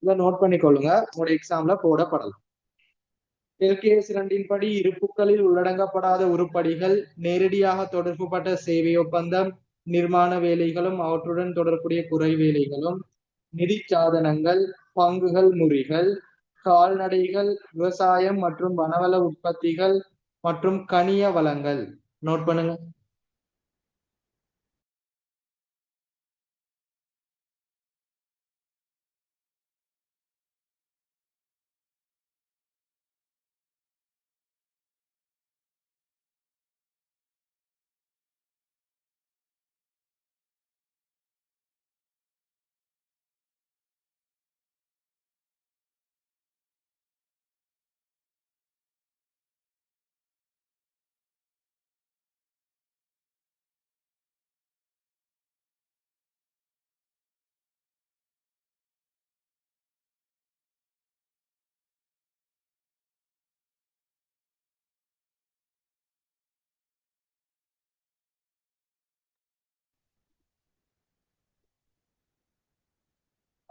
இதை நோட் பண்ணிக்கொள்ளுங்க, உங்களுடைய எக்ஸாம்ல போடப்படலாம். LKS 2 படி இருப்புக்களில் உள்ளடங்கப்படாத உருப்படிகள் நேரடியாக தொடர்புபட்ட சேவை ஒப்பந்தம், நிர்மாண வேலைகளும் அவற்றுடன் தொடர்புடைய குறை வேலைகளும், நிதி சாதனங்கள், பங்குகள் முறிகள், கால்நடைகள், விவசாயம் மற்றும் வனவள உற்பத்திகள் மற்றும் கனிய வளங்கள். நோட் பண்ணுங்க.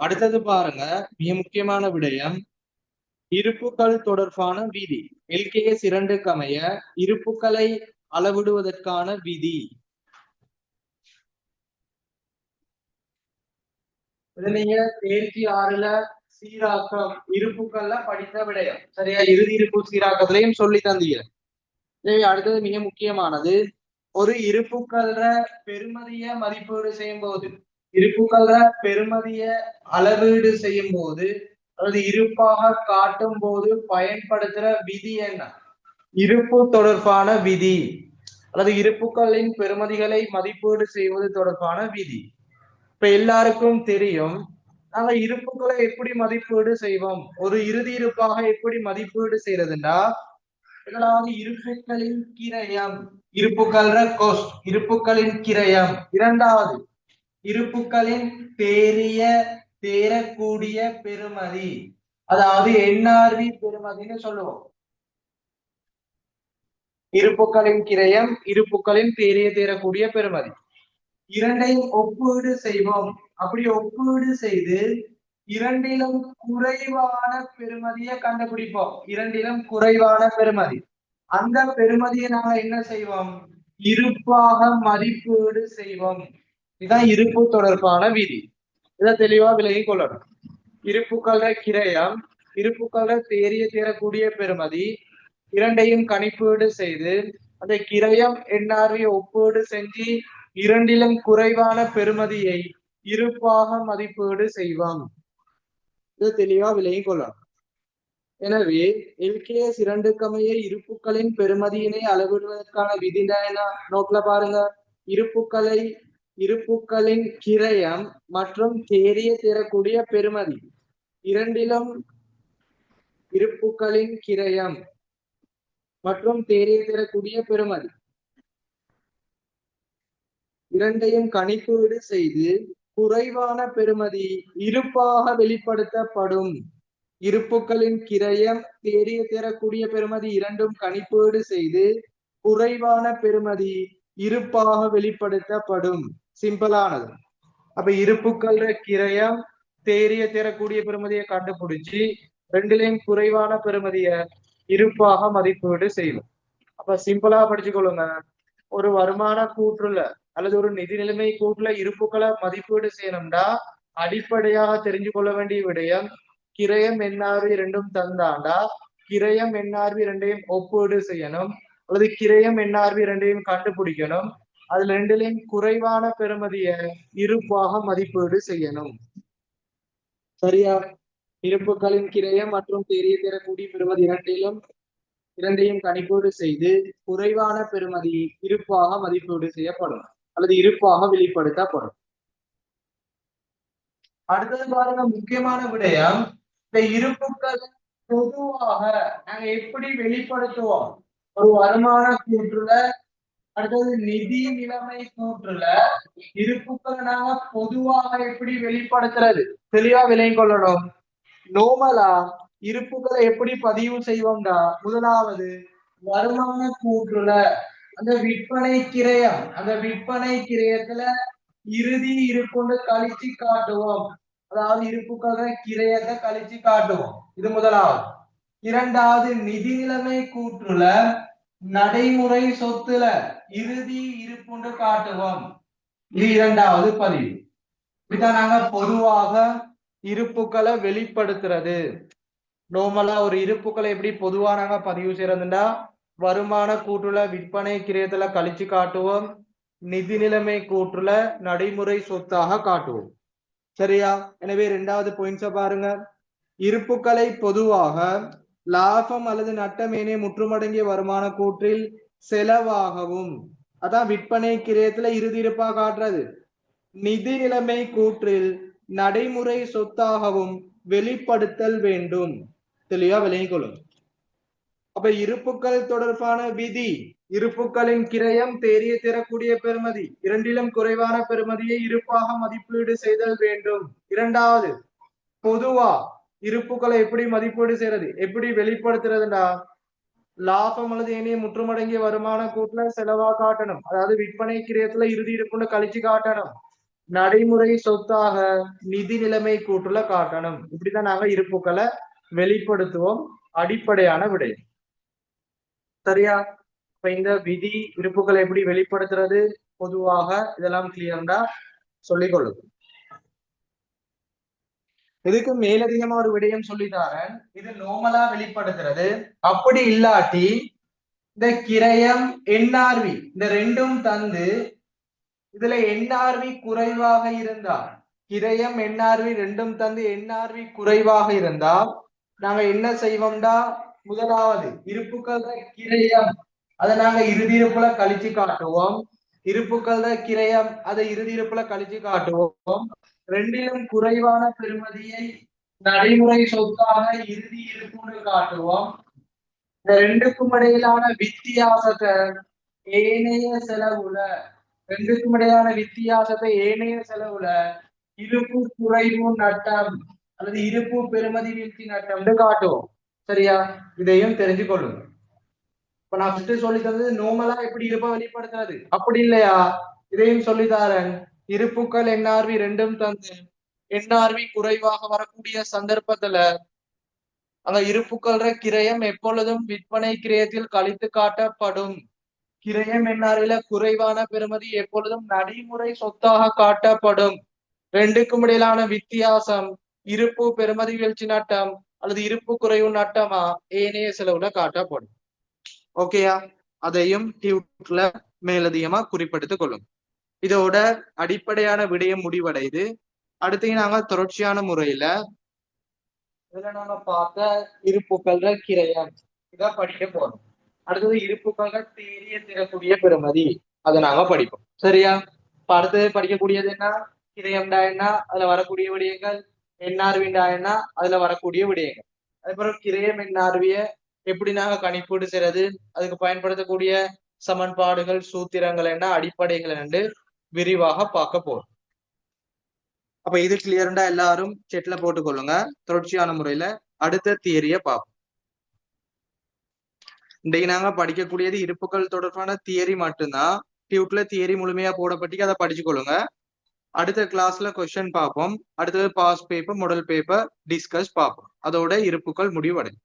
அடுத்தது பாருங்க, மிக முக்கியமான விடயம் இருப்புக்கள் தொடர்பான விதி. LKS 2க்கு அமைய இருப்புக்களை அளவிடுவதற்கான விதி. இது நீங்க தேர்ச்சி 6ல சீராக்கம் இருப்புக்கள்ல படித்த விடயம். சரியா? இறுதி இருப்பு சீராக்கத்திலையும் சொல்லி தந்தீங்க. அடுத்தது மிக முக்கியமானது, ஒரு இருப்புக்கள்ற பெருமதிய மதிப்பீடு செய்யும் போது, இருப்புக்கள்ற பெருமதிய அளவீடு செய்யும் போது அல்லது இருப்பாக காட்டும் போது பயன்படுத்துற விதி என்ன? இருப்பு தொடர்பான விதி அல்லது இருப்புக்களின் பெருமதிகளை மதிப்பீடு செய்வது தொடர்பான விதி. இப்ப எல்லாருக்கும் தெரியும், நாங்க இருப்புகளை எப்படி மதிப்பீடு செய்வோம்? ஒரு இறுதி இருப்பாக எப்படி மதிப்பீடு செய்யறதுன்னா, முதலாவது இருப்புகளின் கிரயம், இருப்புகளின் கிரயம். இரண்டாவது இருப்புகளின் தேறிய தேரக்கூடிய பெறுமதி, அதாவது என்ஆர்வி பெறுமதின்னு சொல்லுவோம். இருப்புகளின் கிரயம், இருப்புகளின் தேறிய தேரக்கூடிய பெறுமதி. இரண்டையும் ஒப்பீடு செய்வோம். அப்படி ஒப்பீடு செய்து இரண்டிலும் குறைவான பெறுமதியை கண்டுபிடிப்போம். இரண்டிலும் குறைவான பெறுமதி, அந்த பெறுமதியை நாங்க என்ன செய்வோம்? இருப்பாக மதிப்பீடு செய்வோம். இதுதான் இருப்பு தொடர்பான விதி. இதை தெளிவா விலகி கொள்ளணும். இருப்புக்கள கிரயம், இருப்புக்கள தேறிய தேரக்கூடிய பெறுமதி, இரண்டையும் கணிப்பீடு செய்து அந்த கிரயம் என்ஆர்வி ஒப்பீடு செஞ்சு இரண்டிலும் குறைவான பெறுமதியை இருப்பாக மதிப்பீடு செய்வோம். இது தெளிவா விலகி கொள்ளலாம். எனவே LKS 2 இருப்புக்களின் பெறுமதியினை அளவிடுவதற்கான விதினா என்ன? நோட்ல பாருங்க. இருப்புக்களின் கிரயம் மற்றும் தேறிய தேரக்கூடிய பெறுமதி, இரண்டிலும் இருப்புக்களின் கிரயம் மற்றும் தேறிய தேரக்கூடிய பெறுமதி இரண்டையும் கணிப்பீடு செய்து குறைவான பெறுமதி இருப்பாக வெளிப்படுத்தப்படும். இருப்புக்களின் கிரயம் தேறிய தேரக்கூடிய பெறுமதி இரண்டும் கணிப்பீடு செய்து குறைவான பெறுமதி இருப்பாக வெளிப்படுத்தப்படும். சிம்பிளானது. அப்ப இருப்புக்கள் கிரயம் தேறிய தேரக்கூடிய பெறுமதியை கண்டுபிடிச்சு ரெண்டுலையும் குறைவான பெறுமதிய இருப்பாக மதிப்பீடு செய்யும். அப்ப சிம்பிளா படிச்சுக்கொள்ளுங்க. ஒரு வருமான கூற்றுல அல்லது ஒரு நிதி நிலைமை கூட்டுல இருப்புக்களை மதிப்பீடு செய்யணும்னா அடிப்படையாக தெரிஞ்சு கொள்ள வேண்டிய விடயம், கிரயம் என்ஆர்வி ரெண்டும் தந்தாண்டா கிரயம் என்ஆர்வி ரெண்டையும் ஒப்பீடு செய்யணும், அல்லது கிரயம் என்ஆர்வி ரெண்டையும் கண்டுபிடிக்கணும். அதுல ரெண்டுலையும் குறைவான பெறுமதிய இருப்பாக மதிப்பீடு செய்யணும். சரியா? இருப்புகளின் கிரயம் மற்றும் தேறிய தேரக்கூடிய பெறுமதி இரண்டையும் கணிப்பீடு செய்து குறைவான பெறுமதி இருப்பாக மதிப்பீடு செய்யப்படும் அல்லது இருப்பாக வெளிப்படுத்தப்படும். அடுத்தது பாருங்க, முக்கியமான விடயம், இந்த இருப்புக்கள் பொதுவாக நாங்க எப்படி வெளிப்படுத்துவோம்? ஒரு வருமான கூற்றுல, அடுத்தது நிதி நிலைமை கூற்றுல இருப்புக்களை நாங்க பொதுவாக எப்படி வெளிப்படுத்துறது தெளிவா விளங்கிக் கொள்ளணும். நோமலா இருப்புகளை எப்படி பதிவு செய்வோம்டா, முதலாவது வருமான கூற்றுல அந்த விற்பனை கிரயம், அந்த விற்பனை கிரயத்துல இறுதி இருப்புன்னு கழிச்சு காட்டுவோம். அதாவது இருப்புக்கள கிரயத்தை கழிச்சு காட்டுவோம். இது முதலாவது. இரண்டாவது நிதி நிலைமை கூற்றுல நடைமுறை சொத்துல இறுதி இருப்புன்னு காட்டுவோம். இது இரண்டாவது பதிவு. இதான் நாங்க பொதுவாக இருப்புக்களை வெளிப்படுத்துறது. நோமலா ஒரு இருப்புக்களை எப்படி பொதுவா நாங்க பதிவு செய்யறதுண்டா, வருமான கூற்றுல விற்பனை கிரயத்துல கழிச்சு காட்டுவோம், நிதி நிலைமை கூற்றுல நடைமுறை சொத்தாக காட்டுவோம். சரியா? எனவே இரண்டாவது பாயிண்ட்ஸ பாருங்க. இருப்புக்களை பொதுவாக லாபம் அல்லது நட்டம் ஏனைய முற்றுமடங்கிய வருமான கூற்றில் செலவாகவும், அதான் விற்பனை கிரயத்துல இறுதி இருப்பா காட்டுறது, நிதி நிலைமை கூற்றில் நடைமுறை சொத்தாகவும் வெளிப்படுத்தல் வேண்டும். தெளிவா விளங்கிக் கொள்ளும். அப்ப இருப்புக்கள் தொடர்பான விதி, இருப்புக்களின் கிரயம் தேறிய தேரக்கூடிய பெறுமதி இரண்டிலும் குறைவான பெறுமதியை இருப்பாக மதிப்பீடு செய்தல் வேண்டும். இரண்டாவது, பொதுவா இருப்புக்களை எப்படி மதிப்பீடு செய்யறது, எப்படி வெளிப்படுத்துறதுண்டா, லாபம் அல்லது ஏனைய முற்றுமடங்கிய வருமான கூட்டுல செலவா காட்டணும், அதாவது விற்பனை கிரயத்துல இறுதி இருப்புன்னு கழிச்சு காட்டணும், நடைமுறை சொத்தாக நிதி நிலைமை கூட்டுல காட்டணும். இப்படிதான் நாங்க இருப்புக்களை வெளிப்படுத்துவோம். அடிப்படையான விடை. சரியா? இப்ப இந்த விதி இருப்புக்களை எப்படி வெளிப்படுத்துறது பொதுவாக இதெல்லாம் கிளியர்டா சொல்லிக் கொள்ளுது. இதுக்கு மேலதிகமா ஒரு விடயம் சொல்லித்தாரன். இது நோமலா வெளிப்படுத்துறது. அப்படி இல்லாட்டி இந்த கிரயம் என்ஆர்வி இந்த ரெண்டும் தந்து இதுல என்ஆர்வி குறைவாக இருந்தால், கிரயம் என்ஆர்வி ரெண்டும் தந்து என்ஆர்வி குறைவாக இருந்தால் நாங்க என்ன செய்வோம்டா, முதலாவது இருப்புக்கள் கிரயம் அதை நாங்க இறுதி இருப்புல கழிச்சு காட்டுவோம். இருப்புக்கள் கிரயம் அதை இறுதி இருப்புல கழிச்சு காட்டுவோம். ரெண்டிலும் குறைவான பெறுமதியை நடைமுறை சொத்தாக இறுதி இருப்புன்னு காட்டுவோம். இந்த ரெண்டுக்கும் இடையிலான வித்தியாசத்தை ஏனைய செலவுல ரெண்டுக்கும் இடையிலான வித்தியாசத்தை ஏனைய செலவுல இருப்பு குறைவு நட்டம் அல்லது இருப்பு பெறுமதி வீழ்ச்சி நட்டம்னு காட்டுவோம். சரியா? இதையும் தெரிஞ்சு கொள்ளுங்க. இப்ப நான் ஃபர்ஸ்ட் சொல்லி தந்தது நோமலா எப்படி இருப்ப வெளிப்படுத்தாது, அப்படி இல்லையா? இதையும் சொல்லித்தாரன். இருப்புக்கள் என்ஆர்வி ரெண்டும் தந்து என்ஆர்வி குறைவாக வரக்கூடிய சந்தர்ப்பத்துல அந்த இருப்புக்கள கிரயம் எப்பொழுதும் விற்பனை கிரயத்தில் கழித்து காட்டப்படும். கிரயம் என்ஆர்வில குறைவான பெறுமதி எப்பொழுதும் நடைமுறை சொத்தாக காட்டப்படும். ரெண்டுக்கும் இடையிலான வித்தியாசம் இருப்பு பெறுமதி வீழ்ச்சி நட்டம் அல்லது இருப்பு குறைவு நட்டமா ஏனைய செலவுல காட்டப்படும். ஓகேயா? அதையும் டியூட்ல மேலதிகமா குறிப்பிடுத்திக் கொள்ளும். இதோட அடிப்படையான விடயம் முடிவடைது. அடுத்து நாங்க தொடர்ச்சியான முறையில இதுல நாங்க பார்த்த இருப்புக்கள் கிரயம் இத படிக்க போறோம். அடுத்தது இருப்புக்கள் தேறிய திறக்கூடிய பெறுமதி அதை நாங்க படிப்போம். சரியா? இப்ப அடுத்தது படிக்கக்கூடியது என்ன? கிரயம்டா என்ன, அதுல வரக்கூடிய விடயங்கள், என்ஆர்விண்டா என்ன, அதுல வரக்கூடிய விடயங்கள். அதுக்கப்புறம் கிரயம் என்ஆர்விய எப்படி நாங்க கணிப்பீடு செய்யறது, அதுக்கு பயன்படுத்தக்கூடிய சமன்பாடுகள், சூத்திரங்கள் என்ன, அடிப்படைகள் என்று விரிவாக பார்க்க போறோம். அப்ப இது கிளியர்ண்டா எல்லாரும் செட்ல போட்டுக்கொள்ளுங்க. தொடர்ச்சியான முறையில அடுத்த தியரிய பார்ப்போம். இன்றைக்கு நாங்க படிக்கக்கூடியது இருப்புக்கள் தொடர்பான தியரி மட்டும்தான். டியூட்ல தியரி முழுமையா போடப்பட்டு அதை படிச்சு கொள்ளுங்க. அடுத்த கிளாஸ்ல கொஸ்டின் பார்ப்போம். அடுத்தது past paper, model paper discuss பார்ப்போம். அதோட இருப்புக்கள் முடிவடையும்.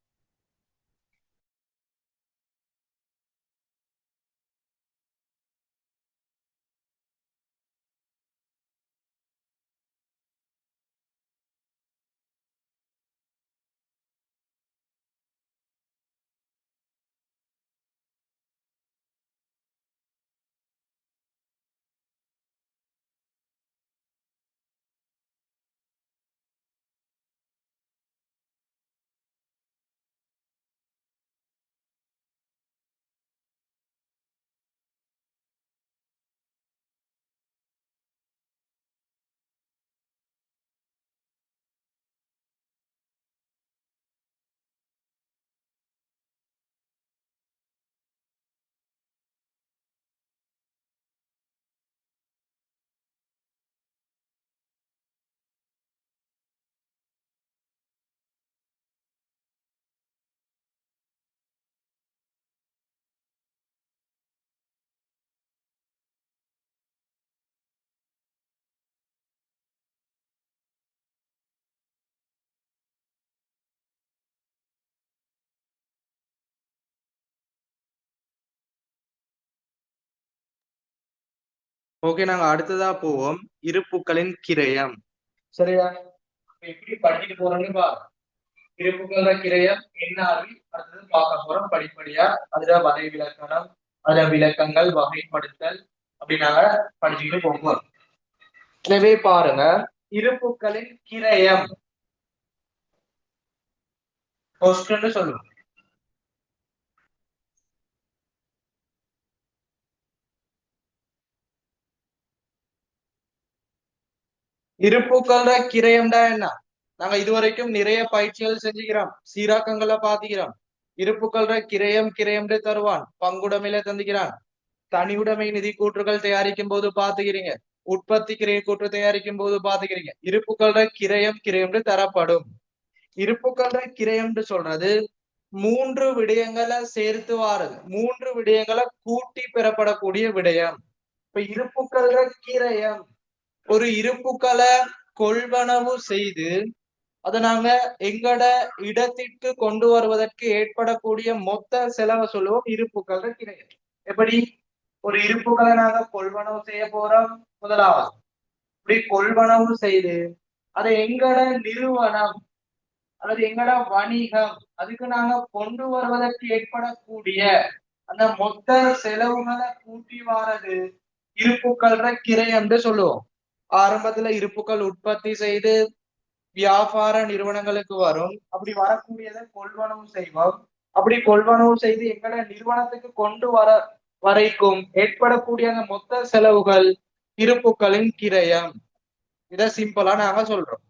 ஓகே, நாங்க அடுத்ததா போவோம். இருப்புக்களின் கிரயம். சரியா? எப்படி படிச்சுட்டு போறோம்னு பா. இருப்புக்கள கிரயம் என்ஆர்வி அடுத்தது பார்க்க போறோம் படிப்படியா. அதுல வரை விலக்கணம், அதுல விளக்கங்கள், வகைப்படுத்தல் அப்படி நாங்க படிச்சுக்கிட்டு போவோம். எனவே பாருங்க, இருப்புக்களின் கிரயம் சொல்லுவோம். இருப்புக்கள கிரயம்டா என்ன? நாங்க இதுவரைக்கும் நிறைய பயிற்சிகள் செஞ்சுக்கிறோம், சீராக்கங்களை பாத்துக்கிறோம். இருப்புக்கள கிரயம் கிரயம்னு தருவான், பங்குடைமையில தந்துக்கிறான். தனியுடைமை நிதி கூற்றுகள் தயாரிக்கும் போது பாத்துக்கிறீங்க, உற்பத்தி கிரைய கூற்று தயாரிக்கும் போது பாத்துக்கிறீங்க. இருப்புக்கள கிரயம் கிரயம்னு தரப்படும். இருப்புக்கள கிரயம்னு சொல்றது மூன்று விடயங்களை சேர்த்து வாருது, மூன்று விடயங்களை கூட்டி பெறப்படக்கூடிய விடயம். இப்ப இருப்புக்கள கிரயம் ஒரு இருப்புக்களை கொள்வனவு செய்து அதை நாங்க எங்கட இடத்திற்கு கொண்டு வருவதற்கு ஏற்படக்கூடிய மொத்த செலவை சொல்லுவோம் இருப்புக்கள கிரயம். எப்படி? ஒரு இருப்புக்களை நாங்க கொள்வனவு செய்ய போறோம். முதலாவது இப்படி கொள்வனவு செய்து அதை எங்கட நிறுவனம் அல்லது எங்கட வணிகம் அதுக்கு நாங்க கொண்டு வருவதற்கு ஏற்படக்கூடிய அந்த மொத்த செலவுகளை கூட்டி வாரது இருப்புக்கள கிரயம்னு சொல்லுவோம். ஆரம்பத்துல இருப்புக்கள் உற்பத்தி செய்து வியாபார நிறுவனங்களுக்கு வரும். அப்படி வரக்கூடியதை கொள்வனவு செய்வோம். அப்படி கொள்வனவு செய்து எங்கட நிறுவனத்துக்கு கொண்டு வரைக்கும் ஏற்படக்கூடிய அந்த மொத்த செலவுகள் இருப்புக்களின் கிரயம். இத சிம்பிளா நாங்க சொல்றோம்.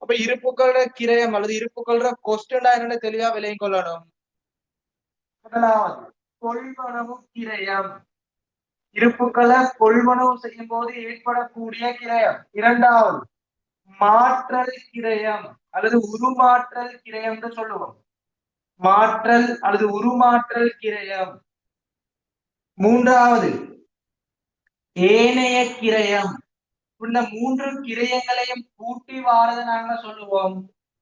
அப்ப இருப்புக்கள கிரயம் அல்லது இருப்புக்கள கொஸ்டின் என்னன்னு தெளிவா விளங்கிக் கொள்ளணும். முதலாவது கொள்வனவு கிரயம். இருப்புக்களை கொள்வனவு செய்யும் போது ஏற்படக்கூடிய கிரயம். இரண்டாவது மாற்றல் கிரயம் அல்லது உருமாற்றல் கிரயம் என்று சொல்லுவோம். மாற்றல் அல்லது உருமாற்றல் கிரயம். மூன்றாவது ஏனைய கிரயம். இந்த மூன்று கிரயங்களையும் கூட்டி வாரதை நாங்க சொல்லுவோம்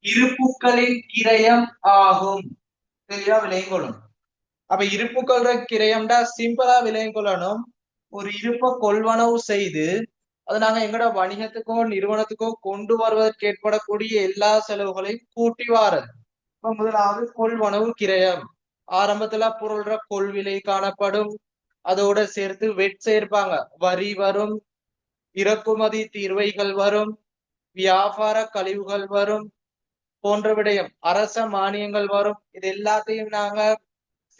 இருப்புக்களின் கிரயம் ஆகும். சரியா விளங்கிக் கொள்ளணும். அப்ப இருப்புக்கள கிரயம்டா சிம்பிளா விளங்கிக் கொள்ளணும். ஒரு இருப்பை கொள்வனவு செய்து அதை நாங்க எங்கட வணிகத்துக்கோ நிறுவனத்துக்கோ கொண்டு வருவதற்கு ஏற்படக்கூடிய எல்லா செலவுகளையும் கூட்டி வாரது. இப்ப முதலாவது கொள்வனவு கிரயம். ஆரம்பத்துல பொருள்ற கொள்விலை காணப்படும். அதோட சேர்த்து வெட் சேர்ப்பாங்க, வரி வரும், இறக்குமதி தீர்வைகள் வரும், வியாபார கழிவுகள் வரும், போன்ற விடயம் அரச மானியங்கள் வரும். இது எல்லாத்தையும் நாங்க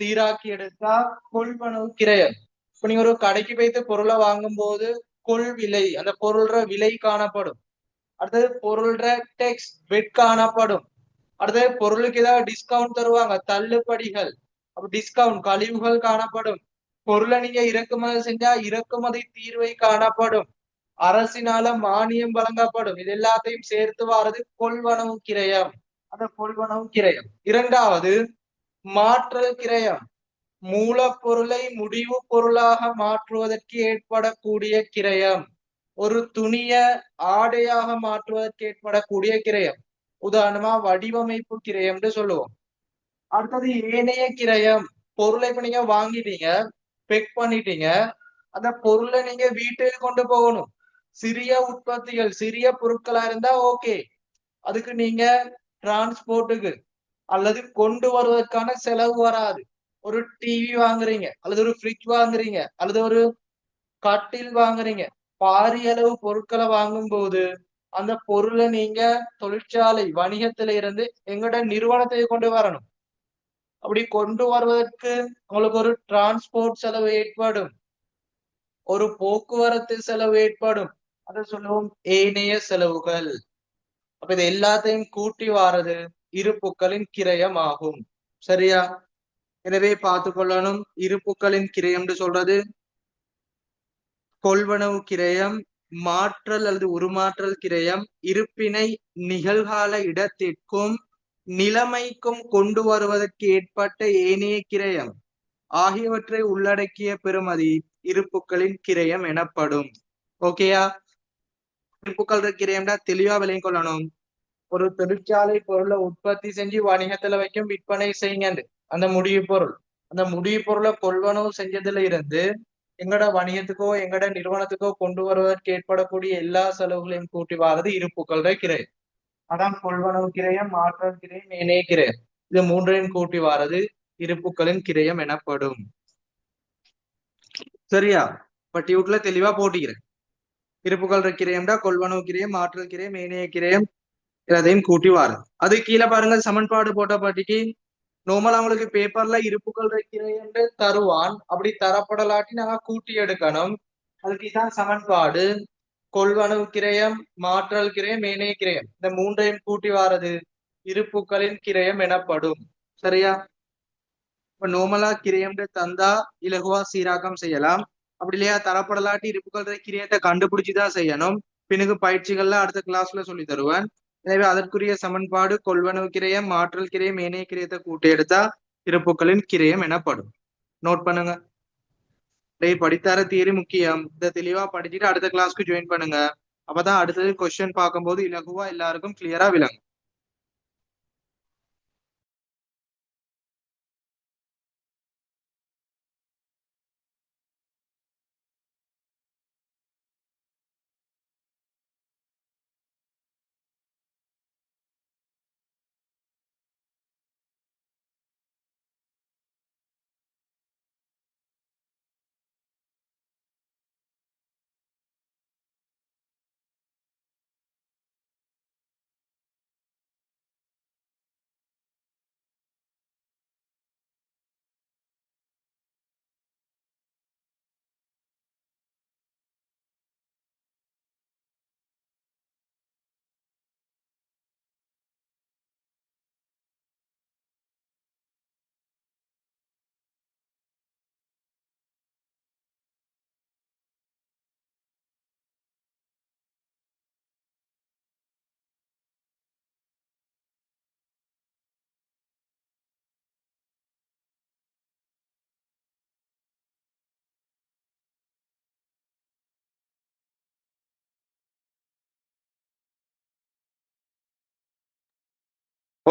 சீராக்கி எடுத்தா கொள்வனவு கிரயம். இப்ப நீங்க ஒரு கடைக்கு போய்த்து பொருளை வாங்கும் போது கொள் விலை, அந்த பொருள்ற விலை காணப்படும். அடுத்தது பொருள்ற டெக்ஸ் வெட் காணப்படும். அடுத்தது பொருளுக்கு ஏதாவது டிஸ்கவுண்ட் தருவாங்க, தள்ளுபடிகள், அப்ப டிஸ்கவுண்ட் கழிவுகள் காணப்படும். பொருளை நீங்க இறக்குமதி செஞ்சா இறக்குமதி தீர்வை காணப்படும். அரசினால மானியம் வழங்கப்படும். இது எல்லாத்தையும் சேர்த்து வாரது கொள்வனவு கிரயம். அந்த கொள்வனவு கிரயம். இரண்டாவது மாற்றல் கிரயம். மூலப்பொருளை முடிவு பொருளாக மாற்றுவதற்கு ஏற்படக்கூடிய கிரயம். ஒரு துணிய ஆடையாக மாற்றுவதற்கு ஏற்படக்கூடிய கிரயம். உதாரணமா வடிவமைப்பு கிரயம்னு சொல்லுவோம். அடுத்தது ஏனைய கிரயம். பொருளை இப்ப நீங்க வாங்கிட்டீங்க, பெக் பண்ணிட்டீங்க, அந்த பொருளை நீங்க வீட்டுக்கு கொண்டு போகணும். சிறிய உற்பத்திகள் சிறிய பொருட்களா இருந்தா ஓகே, அதுக்கு நீங்க டிரான்ஸ்போர்ட்டுக்கு அல்லது கொண்டு வருவதற்கான செலவு வராது. ஒரு டிவி வாங்குறீங்க அல்லது ஒரு ஃப்ரிட்ஜ் வாங்குறீங்க அல்லது ஒரு கட்டில் வாங்குறீங்க, பாரிய அளவு பொருட்களை வாங்கும் போது அந்த பொருளை நீங்க தொழிற்சாலை வணிகத்தில இருந்து எங்கட நிறுவனத்தை கொண்டு வரணும். அப்படி கொண்டு வருவதற்கு உங்களுக்கு ஒரு டிரான்ஸ்போர்ட் செலவு ஏற்படும், ஒரு போக்குவரத்து செலவு ஏற்படும். அதை சொல்லுவோம் ஏனைய செலவுகள். அப்ப இது எல்லாத்தையும் கூட்டி வாரது இருப்புக்களின் கிரயம் ஆகும். சரியா? எனவே பார்த்து கொள்ளணும், இருப்புக்களின் கிரயம் சொல்றது கொள்வனவு கிரயம், மாற்றல் அல்லது உருமாற்றல் கிரயம், இருப்பினை நிகழ்கால இடத்திற்கும் நிலைமைக்கும் கொண்டு வருவதற்கு ஏற்பட்ட ஏனைய கிரயம் ஆகியவற்றை உள்ளடக்கிய பெறுமதி இருப்புக்களின் கிரயம் எனப்படும். ஓகேயா? இருப்புக்கள் கிரயம்டா தெளிவா விளங்கிக் கொள்ளணும். ஒரு தொழிற்சாலை பொருளை உற்பத்தி செஞ்சு வணிகத்துல வைக்கும், விற்பனை செய்யுங்க. அந்த முடிவு பொருள், அந்த முடிவு பொருளை கொள்வனவு செஞ்சதுல இருந்து எங்கட வணிகத்துக்கோ எங்கட நிறுவனத்துக்கோ கொண்டு வருவதற்கு ஏற்படக்கூடிய எல்லா செலவுகளையும் கூட்டி வாரது இருப்புக்கள் கிரயம். அதான் கொள்வனவு கிரயம், மாற்றல் கிரயம், ஏனைய கிரயம். இது மூன்றையும் கூட்டி வாரது இருப்புக்களின் கிரயம் எனப்படும். சரியா? பட்டியூட்ல தெளிவா போட்டிக்கிறேன். இருப்புக்கள் கிரயம்டா கொள்வனவு கிரயம், மாற்றல் கிரயம், ஏனைய கிரயம் எல்லாத்தையும் கூட்டி வாரது. அது கீழே பாருங்க, சமன்பாடு போட்ட பாட்டிக்கு நார்மலா அவங்களுக்கு பேப்பர்ல இருப்புக்கள் கிரயம் தருவான். அப்படி தரப்படலாட்டி நாங்க கூட்டி எடுக்கணும். அதுக்கு இதான் சமன்பாடு. கொள்வனவு கிரயம், மாற்றல் கிரயம், ஏனைய கிரயம், இந்த மூன்றையும் கூட்டி வாரது இருப்புக்களின் கிரயம் எனப்படும். சரியா? இப்ப நோமலா கிரயம் தந்தா இலகுவா சீராக்கம் செய்யலாம். அப்படி இல்லையா தரப்படலாட்டி இருப்புக்கள் கிரியத்தை கண்டுபிடிச்சுதான் செய்யணும். பின்னுக்கு பயிற்சிகள்ல அடுத்த கிளாஸ்ல சொல்லி தருவேன். எனவே அதற்குரிய சமன்பாடு கொள்வனவு கிரயம், மாற்றல் கிரயம், ஏனைய கிரயத்தை கூட்டி எடுத்தா இருப்புக்களின் கிரயம் எனப்படும். நோட் பண்ணுங்க. படித்தார தியரி முக்கியம். இதை தெளிவா படிச்சுட்டு அடுத்த கிளாஸ்க்கு ஜாயின் பண்ணுங்க. அப்பதான் அடுத்தது கொஸ்டின் பார்க்கும்போது இலகுவா எல்லாருக்கும் கிளியரா விளங்கும்.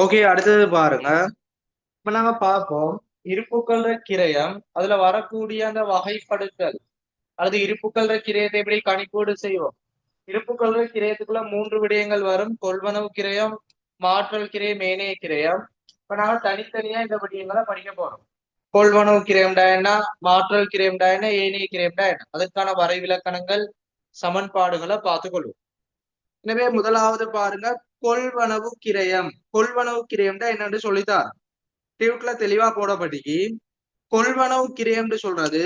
ஓகே, அடுத்தது பாருங்க. இப்ப நாங்க பார்ப்போம் இருப்புக்கள்ற கிரயம், அதுல வரக்கூடிய அந்த வகைப்படுத்தல் அல்லது இருப்புக்கள்ற கிரயத்தை எப்படி கணிப்பீடு செய்வோம். இருப்புக்கள்ற கிரயத்துக்குள்ள 3 விடயங்கள் வரும்: கொள்வனவு கிரயம், மாற்றல் கிரயம், ஏனைய கிரயம். இப்ப நாங்க தனித்தனியா இந்த விடயங்களை படிக்க போறோம். கொள்வனவு கிரயம்டா என்ன, மாற்றல் கிரயம்டா என்ன, ஏனைய கிரயம்டா என்ன, அதற்கான வரைவிலக்கணங்கள் சமன்பாடுகளை பார்த்துக்கொள்வோம். எனவே முதலாவது பாருங்க, கொள்வனவு கிரயம். கொள்வனவு கிரயம்டா என்னன்னு சொல்லித்தார் டியூட்ல தெளிவா போடப்பட்டிக்கு. கொள்வனவு கிரயம்னு சொல்றது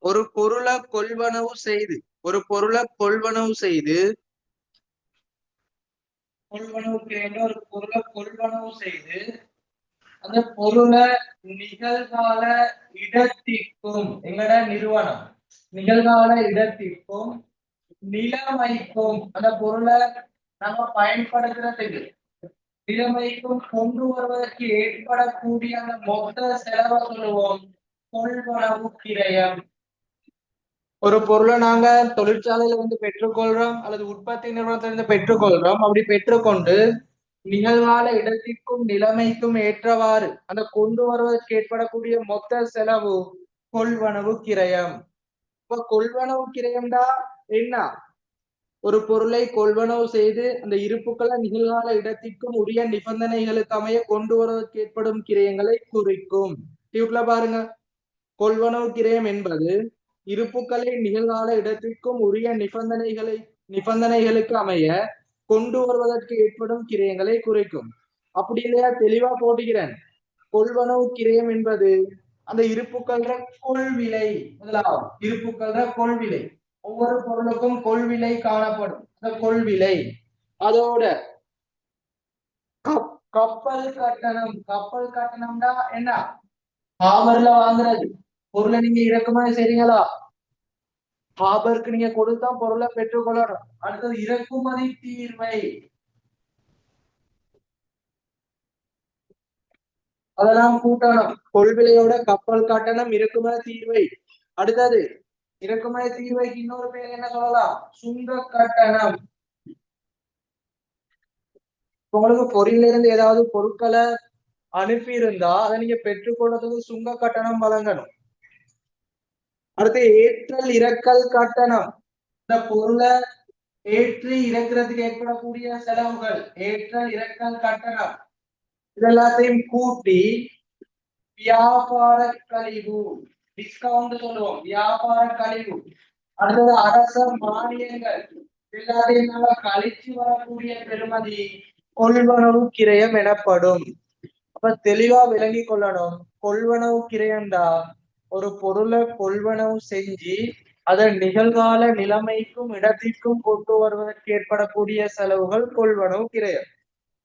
ஒரு பொருளை கொள்வனவு செய்து, ஒரு பொருளை கொள்வனவு செய்து, கொள்வனவு கிரயம்ல ஒரு பொருளை கொள்வனவு செய்து அந்த பொருளை நிகழ்கால இடத்திற்கும், எங்கட நிறுவனம் நிகழ்கால இடத்திற்கும் நிலைமைக்கும், அந்த பொருளை நம்ம பயன்படுத்துறதுக்கு நிலைமைக்கும் கொண்டு வருவதற்கு ஏற்படக்கூடிய அந்த மொத்த செலவை சொல்லுவோம் கொள்வனவு கிரயம். ஒரு பொருளை நாங்க தொழிற்சாலையில வந்து பெற்றுக்கொள்றோம் அல்லது உற்பத்தி நிறுவனத்திலிருந்து பெற்றுக்கொள்றோம். அப்படி பெற்றுக்கொண்டு நிகழ்கால இடத்திற்கும் நிலைமைக்கும் ஏற்றவாறு அந்த கொண்டு வருவதற்கு ஏற்படக்கூடிய மொத்த செலவு கொள்வனவு கிரயம். இப்ப கொள்வனவு கிரயம்டா என்ன, ஒரு பொருளை கொள்வனவு செய்து அந்த இருப்புக்களை நிகழ்கால இடத்திற்கும் உரிய நிபந்தனைகளுக்கு அமைய கொண்டு வருவதற்கு ஏற்படும் கிரயங்களை குறிக்கும். டியூட்ல பாருங்க, கொள்வனவு கிரயம் என்பது இருப்புக்களை நிகழ்கால இடத்திற்கும் உரிய நிபந்தனைகளுக்கு அமைய கொண்டு வருவதற்கு ஏற்படும் கிரயங்களை குறிக்கும். அப்படி இல்லையா, தெளிவா போட்டுகிறேன். கொள்வனவு கிரயம் என்பது அந்த இருப்புக்கள்ற கொள்விலை. முதலாவது இருப்புக்கள்ற கொள்விலை, ஒவ்வொரு பொருளுக்கும் கொள்விலை காணப்படும். அந்த கொள்விலை அதோட கப்பல் கட்டணம். கப்பல் கட்டணம்னா என்ன, ஹாபர்ல வாங்குறது. பொருளை நீங்க இறக்குமதி செய்றீங்களா, ஹாபருக்கு நீங்க கொடுத்தா பொருளை பெற்றுக்கொள்ளணும். அடுத்தது இறக்குமதி தீர்வை, அதெல்லாம் கூட்டணும். கொள்விலையோட கப்பல் கட்டணம், இறக்குமதி தீர்வை. அடுத்தது இறக்குமதி தீர்வைக்கு இன்னொரு பேர் என்ன சொல்லலாம், சுங்க கட்டணம். உங்களுக்கு பொருளில இருந்து ஏதாவது பொருட்களை அனுப்பி இருந்தா அதை நீங்க பெற்றுக்கொள்றதுக்கு சுங்க கட்டணம் வழங்கணும். அடுத்து ஏற்றல் இறக்கல் கட்டணம். இந்த பொருளை ஏற்றி இறக்குறதுக்கு ஏற்படக்கூடிய செலவுகள் ஏற்றல் இறக்கல் கட்டணம். இதெல்லாத்தையும் கூட்டி வியாபார கழிவு, டிஸ்கவுண்ட் சொல்லுவோம், வியாபார கழிவு. அடுத்தது அரச மானியங்கள், எல்லாத்தையும் நாம கழிச்சு வரக்கூடிய பெறுமதி கொள்வனவு கிரயம் எனப்படும். அப்ப தெளிவா விளங்கி கொள்ளணும், கொள்வனவு கிரயம்டா ஒரு பொருளை கொள்வனவு செஞ்சு அதை நிகழ்கால நிலைமைக்கும் இடத்திற்கும் கொண்டு வருவதற்கு ஏற்படக்கூடிய செலவுகள் கொள்வனவு கிரயம்.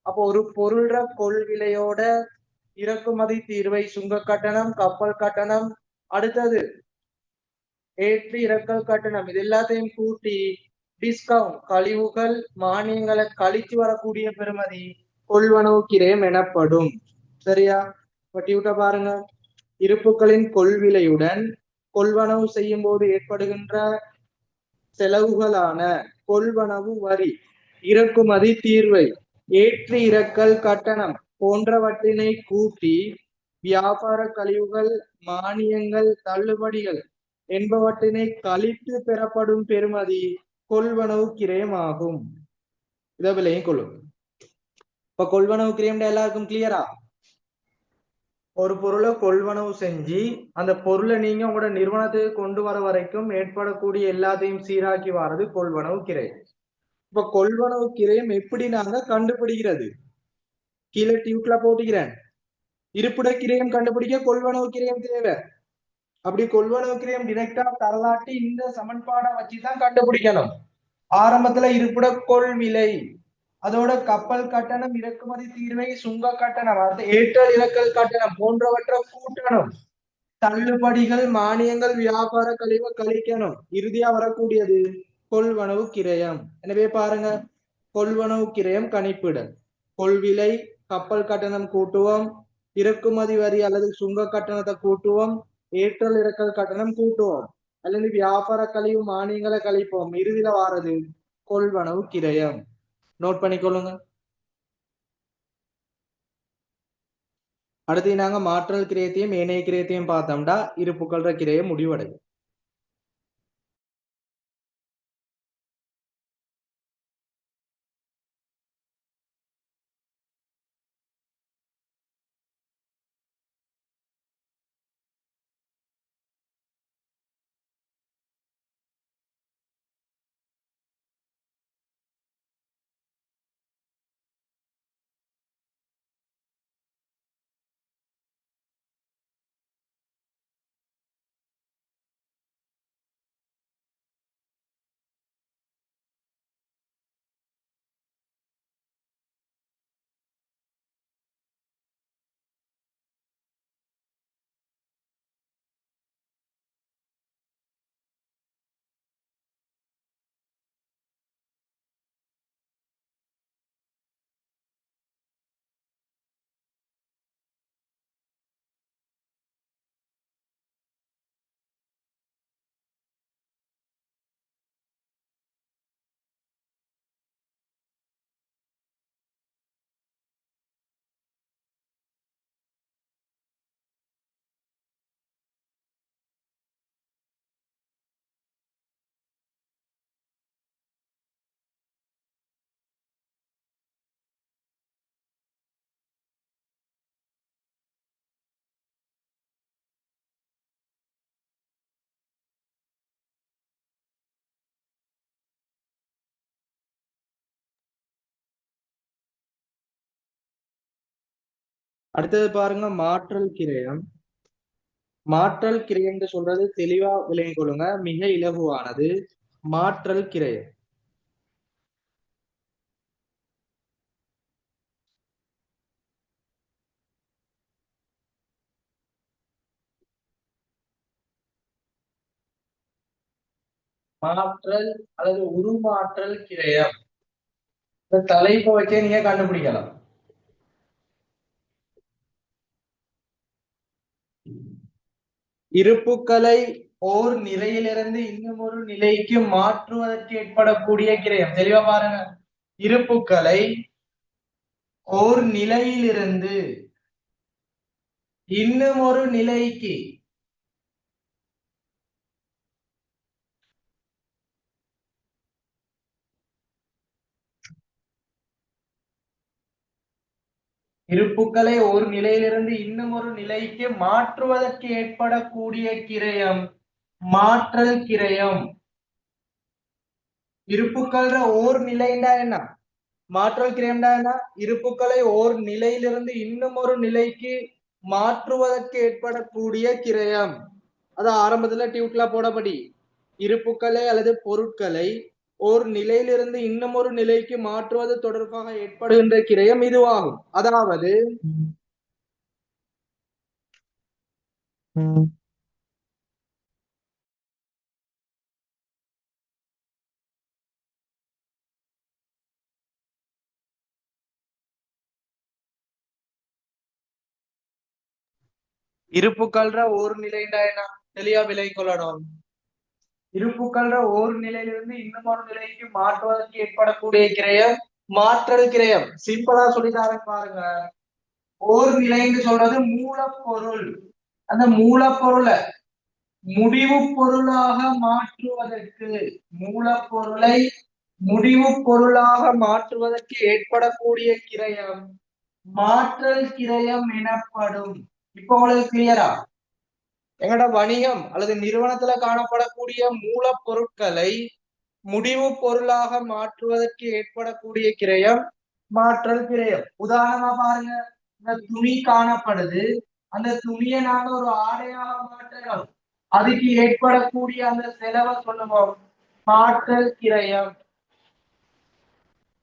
அப்போ ஒரு பொருள்ற கொள்விலையோட இறக்குமதி தீர்வை, சுங்க கட்டணம், கப்பல் கட்டணம், அடுத்தது ஏற்றி இறக்கல் கட்டணம், இது எல்லாத்தையும் கூட்டி டிஸ்கவுண்ட் கழிவுகள் மானியங்களை கழிச்சு வரக்கூடிய பெறுமதி கொள்வனவு கிரயம் எனப்படும். சரியா, பட்டிவிட்ட பாருங்க. இருப்புகளின் கொள்விலையுடன் கொள்வனவு செய்யும் போது ஏற்படுகின்ற செலவுகளான கொள்வனவு வரி, இறக்குமதி தீர்வை, ஏற்றி இறக்கல் கட்டணம் போன்றவற்றினை கூட்டி வியாபார கழிவுகள், மானியங்கள், தள்ளுபடிகள் என்பவற்றினை கழித்து பெறப்படும் பெறுமதி கொள்வனவு கிரயம் ஆகும். இதை விலையும் கொள்ளும். இப்ப கொள்வனவு கிரயம் எல்லாருக்கும் கிளியரா? ஒரு பொருளை கொள்வனவு செஞ்சு அந்த பொருளை நீங்க உங்களோட நிறுவனத்துக்கு கொண்டு வர வரைக்கும் ஏற்படக்கூடிய எல்லாத்தையும் சீராக்கி வர்றது கொள்வனவு கிரயம். இப்ப கொள்வனவு கிரயம் எப்படி நாங்க கண்டுபிடிக்கிறது, கீழே டியூட்ல போட்டுக்கிறேன். இருப்பிட கிரயம் கண்டுபிடிக்க கொள்வனவு கிரயம் தேவை. அப்படி கொள்வனவு கிரயம் டிரெக்டா தரலாட்டி இந்த சமன்பாடை வச்சுதான் கண்டுபிடிக்கணும். ஆரம்பத்துல இருப்பிட கொள்விலை, அதோட கப்பல் கட்டணம், இறக்குமதி தீர்வை, சுங்க கட்டணம், ஏற்றல் இறக்கல் கட்டணம் போன்றவற்றை கூட்டணும். தள்ளுபடிகள், மானியங்கள், வியாபார கழிவை கழிக்கணும். இறுதியா வரக்கூடியது கொள்வனவு கிரயம். எனவே பாருங்க, கொள்வனவு கிரயம் கணிப்பிடல், கொள்விலை, கப்பல் கட்டணம் கூட்டுவோம், இறக்குமதி வரி அல்லது சுங்க கட்டணத்தை கூட்டுவோம், ஏற்றல் இறக்கல் கட்டணம் கூட்டுவோம், அல்லது வியாபார கழிவு மானியங்களை கழிப்போம். இறுதியில வாரது கொள்வனவு கிரயம். நோட் பண்ணிக்கொள்ளுங்க. அடுத்து நாங்க மாற்றல் கிரயத்தையும் ஏனைய கிரயத்தையும் பார்த்தோம்டா இருப்புக்கள்ற கிரயம் முடிவடையும். அடுத்தது பாருங்க மாற்றல் கிரயம். மாற்றல் கிரயம் சொல்றது தெளிவா விளங்கிக் கொள்ளுங்க, மிக இலகுவானது. மாற்றல் கிரயம் மாற்றல் அல்லது உருமாற்றல் கிரயம். இந்த தலைப்பை வச்சே நீங்க கண்டுபிடிக்கலாம். இருப்புக்களை ஓர் நிலையிலிருந்து இன்னும் ஒரு நிலைக்கு மாற்றுவதற்கு ஏற்படக்கூடிய கிரயம். தெளிவா பாருங்க, இருப்புக்களை ஓர் நிலையிலிருந்து இன்னும் ஒரு நிலைக்கு இருப்புக்களை ஒரு நிலையிலிருந்து இன்னும் ஒரு நிலைக்கு மாற்றுவதற்கு ஏற்படக்கூடிய கிரயம் மாற்றல் கிரயம். இருப்புக்கள் ஓர் நிலைண்டா என்ன, மாற்றல் கிரயம்டா என்ன, இருப்புக்களை ஓர் நிலையிலிருந்து இன்னும் ஒரு நிலைக்கு மாற்றுவதற்கு ஏற்படக்கூடிய கிரயம். அது ஆரம்பத்துல டியூட்ல போடப்படி இருப்புக்களை அல்லது பொருட்களை ஒரு நிலையிலிருந்து இன்னும் ஒரு நிலைக்கு மாற்றுவது தொடர்பாக ஏற்படுகின்ற கிரயம் இதுவாகும். அதாவது இருப்புக்கள்ற ஒரு நிலைண்டா என்ன தெளிவா விலை கொள்ளணும். இருப்புக்கள்ற ஒரு நிலையிலிருந்து இன்னும் ஒரு நிலைக்கு மாற்றுவதற்கு ஏற்படக்கூடிய கிரயம் மாற்றல் கிரயம். சிம்பிளா சொல்லித்தாரேன் பாருங்க. ஒரு நிலைன்னு சொல்றது மூலப்பொருள். அந்த மூலப்பொருளை முடிவு பொருளாக மாற்றுவதற்கு, மூலப்பொருளை முடிவு பொருளாக மாற்றுவதற்கு ஏற்படக்கூடிய கிரயம் மாற்றல் கிரயம் எனப்படும். இப்ப உங்களுக்கு கிளியரா? எங்கட வணிகம் அல்லது நிறுவனத்துல காணப்படக்கூடிய மூலப்பொருட்களை முடிவு பொருளாக மாற்றுவதற்கு ஏற்படக்கூடிய கிரயம் மாற்றல் கிரயம். உதாரணமா பாருங்க, இந்த துணி காணப்படுது, அந்த துணியை நாங்க ஒரு ஆடையாக மாற்றணும், அதுக்கு ஏற்படக்கூடிய அந்த செலவை சொல்லுவோம் மாற்றல் கிரயம்.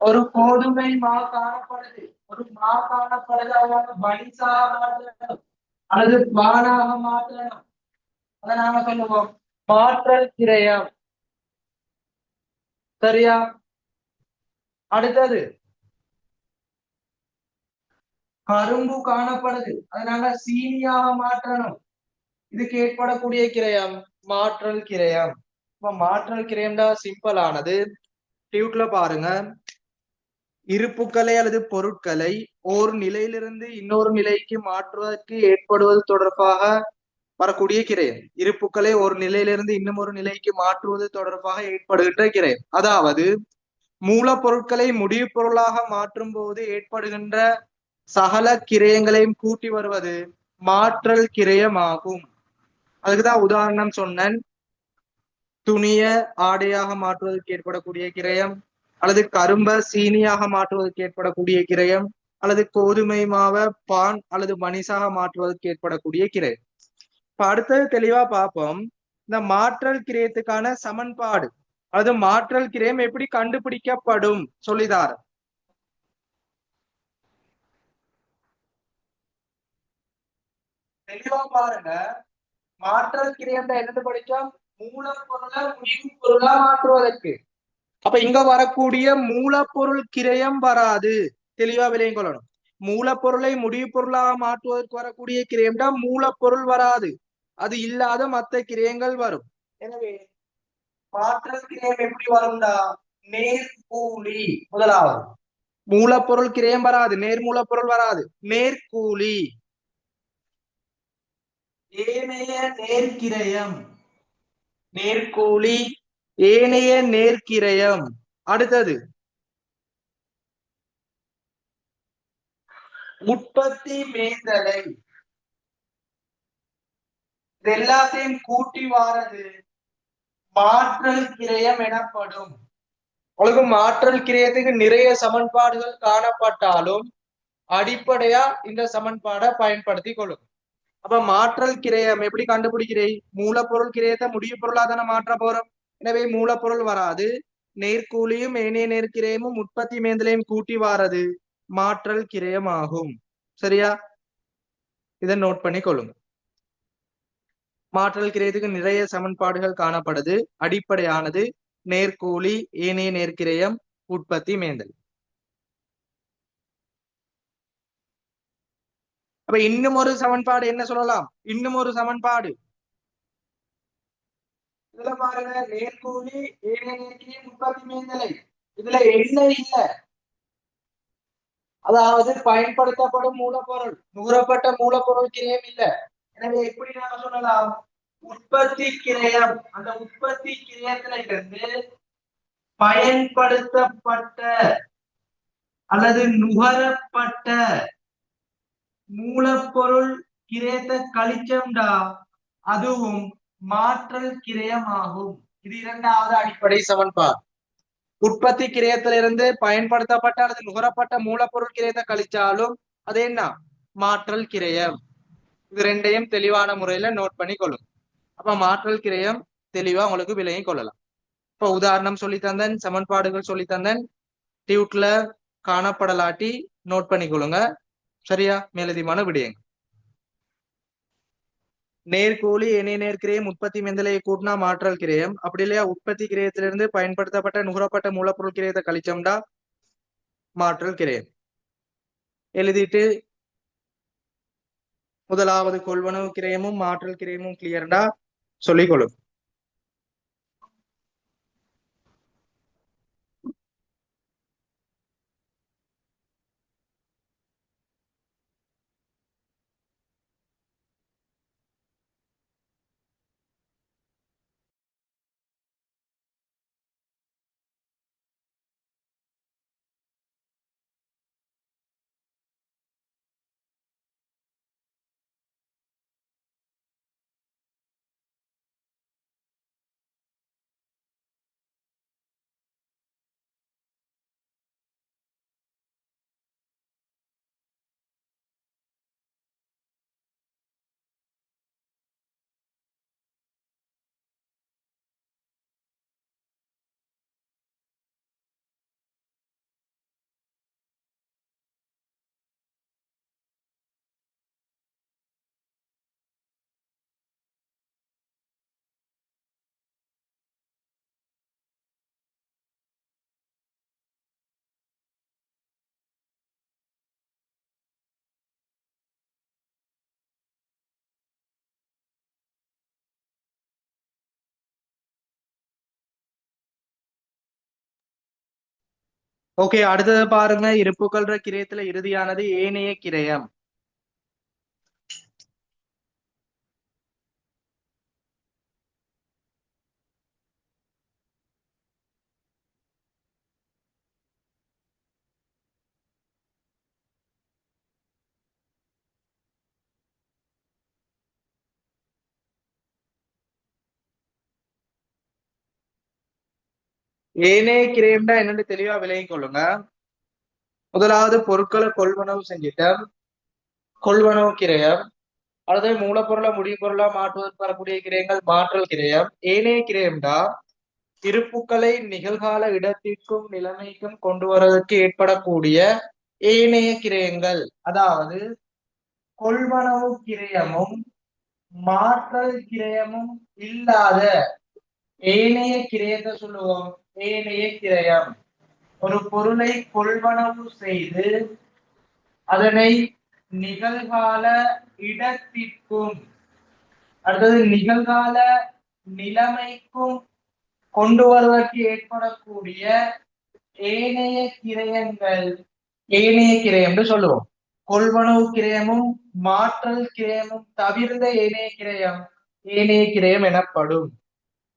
ஒரு கோதுமை மா காணப்படுது, ஒரு மா காணப்படுது, அவங்க மணிசாக மாற்றணும் அல்லது பானாக மாற்றணும், அதை நாங்க சொல்லுவோம் மாற்றல் கிரயம். சரியா? அடுத்தது கரும்பு காணப்படுது, அதனால சீனியாக மாற்றணும், இதுக்கு ஏற்படக்கூடிய கிரயம் மாற்றல் கிரயம். இப்ப மாற்றல் கிரயம்டா சிம்பிள் ஆனது. டியூட்ல பாருங்க, இருப்புக்களை அல்லது பொருட்களை ஒரு நிலையிலிருந்து இன்னொரு நிலைக்கு மாற்றுவதற்கு ஏற்படுவது தொடர்பாக வரக்கூடிய கிரயம். இருப்புக்களை ஒரு நிலையிலிருந்து இன்னும் ஒரு நிலைக்கு மாற்றுவது தொடர்பாக ஏற்படுகின்ற கிரயம். அதாவது மூலப்பொருட்களை முடிவு பொருளாக மாற்றும் போது ஏற்படுகின்ற சகல கிரயங்களையும் கூட்டி வருவது மாற்றல் கிரயமாகும். அதுக்குதான் உதாரணம் சொன்னேன். துணிய ஆடையாக மாற்றுவதற்கு ஏற்படக்கூடிய கிரயம், அல்லது கரும்ப சீனியாக மாற்றுவதற்கு ஏற்படக்கூடிய கிரயம், அல்லது கோதுமை மாவை பான் அல்லது மணிசாக மாற்றுவதற்கு ஏற்படக்கூடிய கிரயம். இப்ப அடுத்தது தெளிவா பார்ப்போம். இந்த மாற்றல் கிரயத்துக்கான சமன்பாடு அது மாற்றல் கிரயம் எப்படி கண்டுபிடிக்கப்படும் சொல்லிதார். தெளிவா பாருங்க, மாற்றல் கிரயம் என்னது படிச்சோம்? மூலப்பொருளை முடிவு பொருளா மாற்றுவதற்கு. அப்ப இங்க வரக்கூடிய மூலப்பொருள் கிரயம் வராது. தெளிவா விலையும் கொள்ளணும். மூலப்பொருளை முடிவு பொருளாக மாற்றுவதற்கு வரக்கூடிய கிரயம் தான் மூலப்பொருள் வராது. அது இல்லாத மற்ற கிரயங்கள் வரும். எனவே மாற்றல் கிரயம் எப்படி வரும்டா? நேர்கூலி முதலாவது. மூலப்பொருள் கிரயம் வராது, நேர் மூலப்பொருள் வராது, நேர்கூலி. ஏனைய நேர்கிரயம், நேர்கூலி ஏனைய நேர்கிரயம். அடுத்தது உற்பத்தி மேந்தலை. இது எல்லாத்தையும் கூட்டி வாரது மாற்றல் கிரயம் எனப்படும். உங்களுக்கு மாற்றல் கிரயத்துக்கு நிறைய சமன்பாடுகள் காணப்பட்டாலும் அடிப்படையா இந்த சமன்பாடை பயன்படுத்தி கொள்ளும். அப்ப மாற்றல் கிரயம் எப்படி கண்டுபிடிக்கிறேன்? மூலப்பொருள் கிரயத்தை முடிவு பொருளா தானே மாற்ற போறோம். எனவே மூலப்பொருள் வராது, நேர்கூலியும் ஏனைய நேர்கிரயமும் உற்பத்தி மேந்தலையும் கூட்டி வாரது மாற்றல் கிரயம் ஆகும். சரியா? இதை நோட் பண்ணி கொள்ளுங்க. மாற்றல் கிரயத்துக்கு நிறைய சமன்பாடுகள் காணப்படுது. அடிப்படையானது நேர்கூலி, ஏனைய நேர்கிரயம், உற்பத்தி மேந்தல். அப்ப இன்னும் ஒரு சமன்பாடு என்ன சொல்லலாம்? இன்னும் ஒரு சமன்பாடு இதுல பாருங்க, நேர்கூலி ஏனைய நேர்கிரயம் உற்பத்தி மேந்தலை. இதுல என்ன இல்ல, அதாவது பயன்படுத்தப்படும் மூலப்பொருள் நுகரப்பட்ட மூலப்பொருள் கிரயம் இல்ல. எனவே எப்படி நாம சொல்லலாம்? உற்பத்தி கிரயம். அந்த உற்பத்தி கிரயத்துல இருந்து பயன்படுத்தப்பட்ட அல்லது நுகரப்பட்ட மூலப்பொருள் கிரயத்தை கழிச்சோம்டா அதுவும் மாற்றல் கிரயம் ஆகும். இது இரண்டாவது அடிப்படை சமன்பாடு. உற்பத்தி கிரயத்திலிருந்து பயன்படுத்தப்பட்ட அல்லது நுகரப்பட்ட மூலப்பொருள் கிரயத்தை கழிச்சாலும் அது என்ன? மாற்றல் கிரயம். இது ரெண்டையும் தெளிவான முறையில நோட் பண்ணி கொள்ளும். அப்ப மாற்றல் கிரயம் தெளிவா உங்களுக்கு விலையும் கொள்ளலாம். இப்ப உதாரணம் சொல்லி தந்தேன், சமன்பாடுகள் சொல்லி தந்தேன். டியூட்ல காணப்படலாட்டி நோட் பண்ணி கொள்ளுங்க. சரியா? மேலதிகமான விடயங்க. நேர்கூலி ஏனைய நேர்கிரயம் உற்பத்தி மேந்தலையை கூட்டினா மாற்றல் கிரயம். அப்படி இல்லையா உற்பத்தி கிரயத்திலிருந்து பயன்படுத்தப்பட்ட நுகரப்பட்ட மூலப்பொருள் கிரயத்தை கழிச்சோம்டா மாற்றல் கிரயம். எழுதிட்டு முதலாவது கொள்வனவு கிரயமும் மாற்றல் கிரயமும் கிளியர்டா சொல்லிக்கொள்ளும். ஓகே, அடுத்தது பாருங்க. இருப்புக்கள்ற கிரயத்துல இறுதியானது ஏனைய கிரயம். ஏனைய கிரயம்னா என்னன்னு தெளிவா விளங்கிக் கொள்ளுங்க. முதலாவது பொருட்களை கொள்வனவு செஞ்சுட்டேன், கொள்வனவு கிரயம். அல்லது மூலப்பொருளை முடிப்பொருளா மாற்றுவதற்கு வரக்கூடிய கிரயங்கள் மாற்றல் கிரயம். ஏனைய கிரயம்டா இருப்புக்களை நிகழ்கால இடத்திற்கும் நிலைமைக்கும் கொண்டு வருவதற்கு ஏற்படக்கூடிய ஏனைய கிரயங்கள். அதாவது கொள்வனவு கிரயமும் மாற்றல் கிரயமும் இல்லாத ஏனைய கிரயத்தை சொல்லுவோம் ஏனைய கிரயம். ஒரு பொருளை கொள்வனவு செய்து அதனை நிகழ்கால இடத்திற்கும் அடுத்தது நிகழ்கால நிலைமைக்கும் கொண்டு வருவதற்கு ஏற்படக்கூடிய ஏனைய கிரயங்கள் ஏனைய கிரயம் என்று சொல்லுவோம். கொள்வனவு கிரயமும் மாற்றல் கிரயமும் தவிர்ந்த ஏனைய கிரயம் ஏனைய கிரயம் எனப்படும்.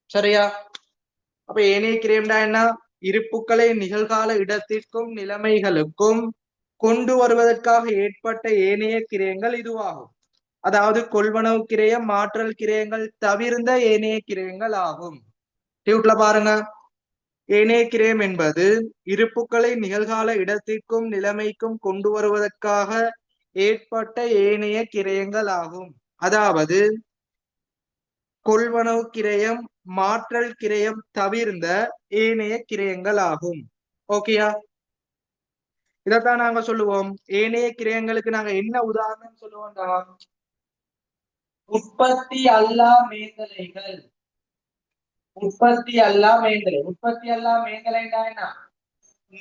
சரியா? அப்ப ஏனைய கிரயம்னா என்ன? இருப்புக்களை நிகழ்கால இடத்திற்கும் நிலைமைகளுக்கும் கொண்டு வருவதற்காக ஏற்பட்ட ஏனைய கிரயங்கள் இதுவாகும். அதாவது கொள்வனவு கிரயம் மாற்றல் கிரயங்கள் தவிர்ந்த ஏனைய கிரயங்கள் ஆகும். டியூட்ல பாருங்க. ஏனைய கிரயம் என்பது இருப்புக்களை நிகழ்கால இடத்திற்கும் நிலைமைக்கும் கொண்டு வருவதற்காக ஏற்பட்ட ஏனைய கிரயங்கள் ஆகும். அதாவது கொள்வனவு கிரயம் மாற்றல் கிரயம் தவிர்ந்த ஏனைய கிரயங்கள் ஆகும். ஓகேயா? இதைத்தான் நாங்க சொல்லுவோம். ஏனைய கிரயங்களுக்கு நாங்க என்ன உதாரணம் சொல்லுவோம்டா? உற்பத்தி அல்லா மேந்தலைகள். உற்பத்தி அல்லா மேந்தலை. உற்பத்தி அல்லா மேந்தலைன்னா என்ன?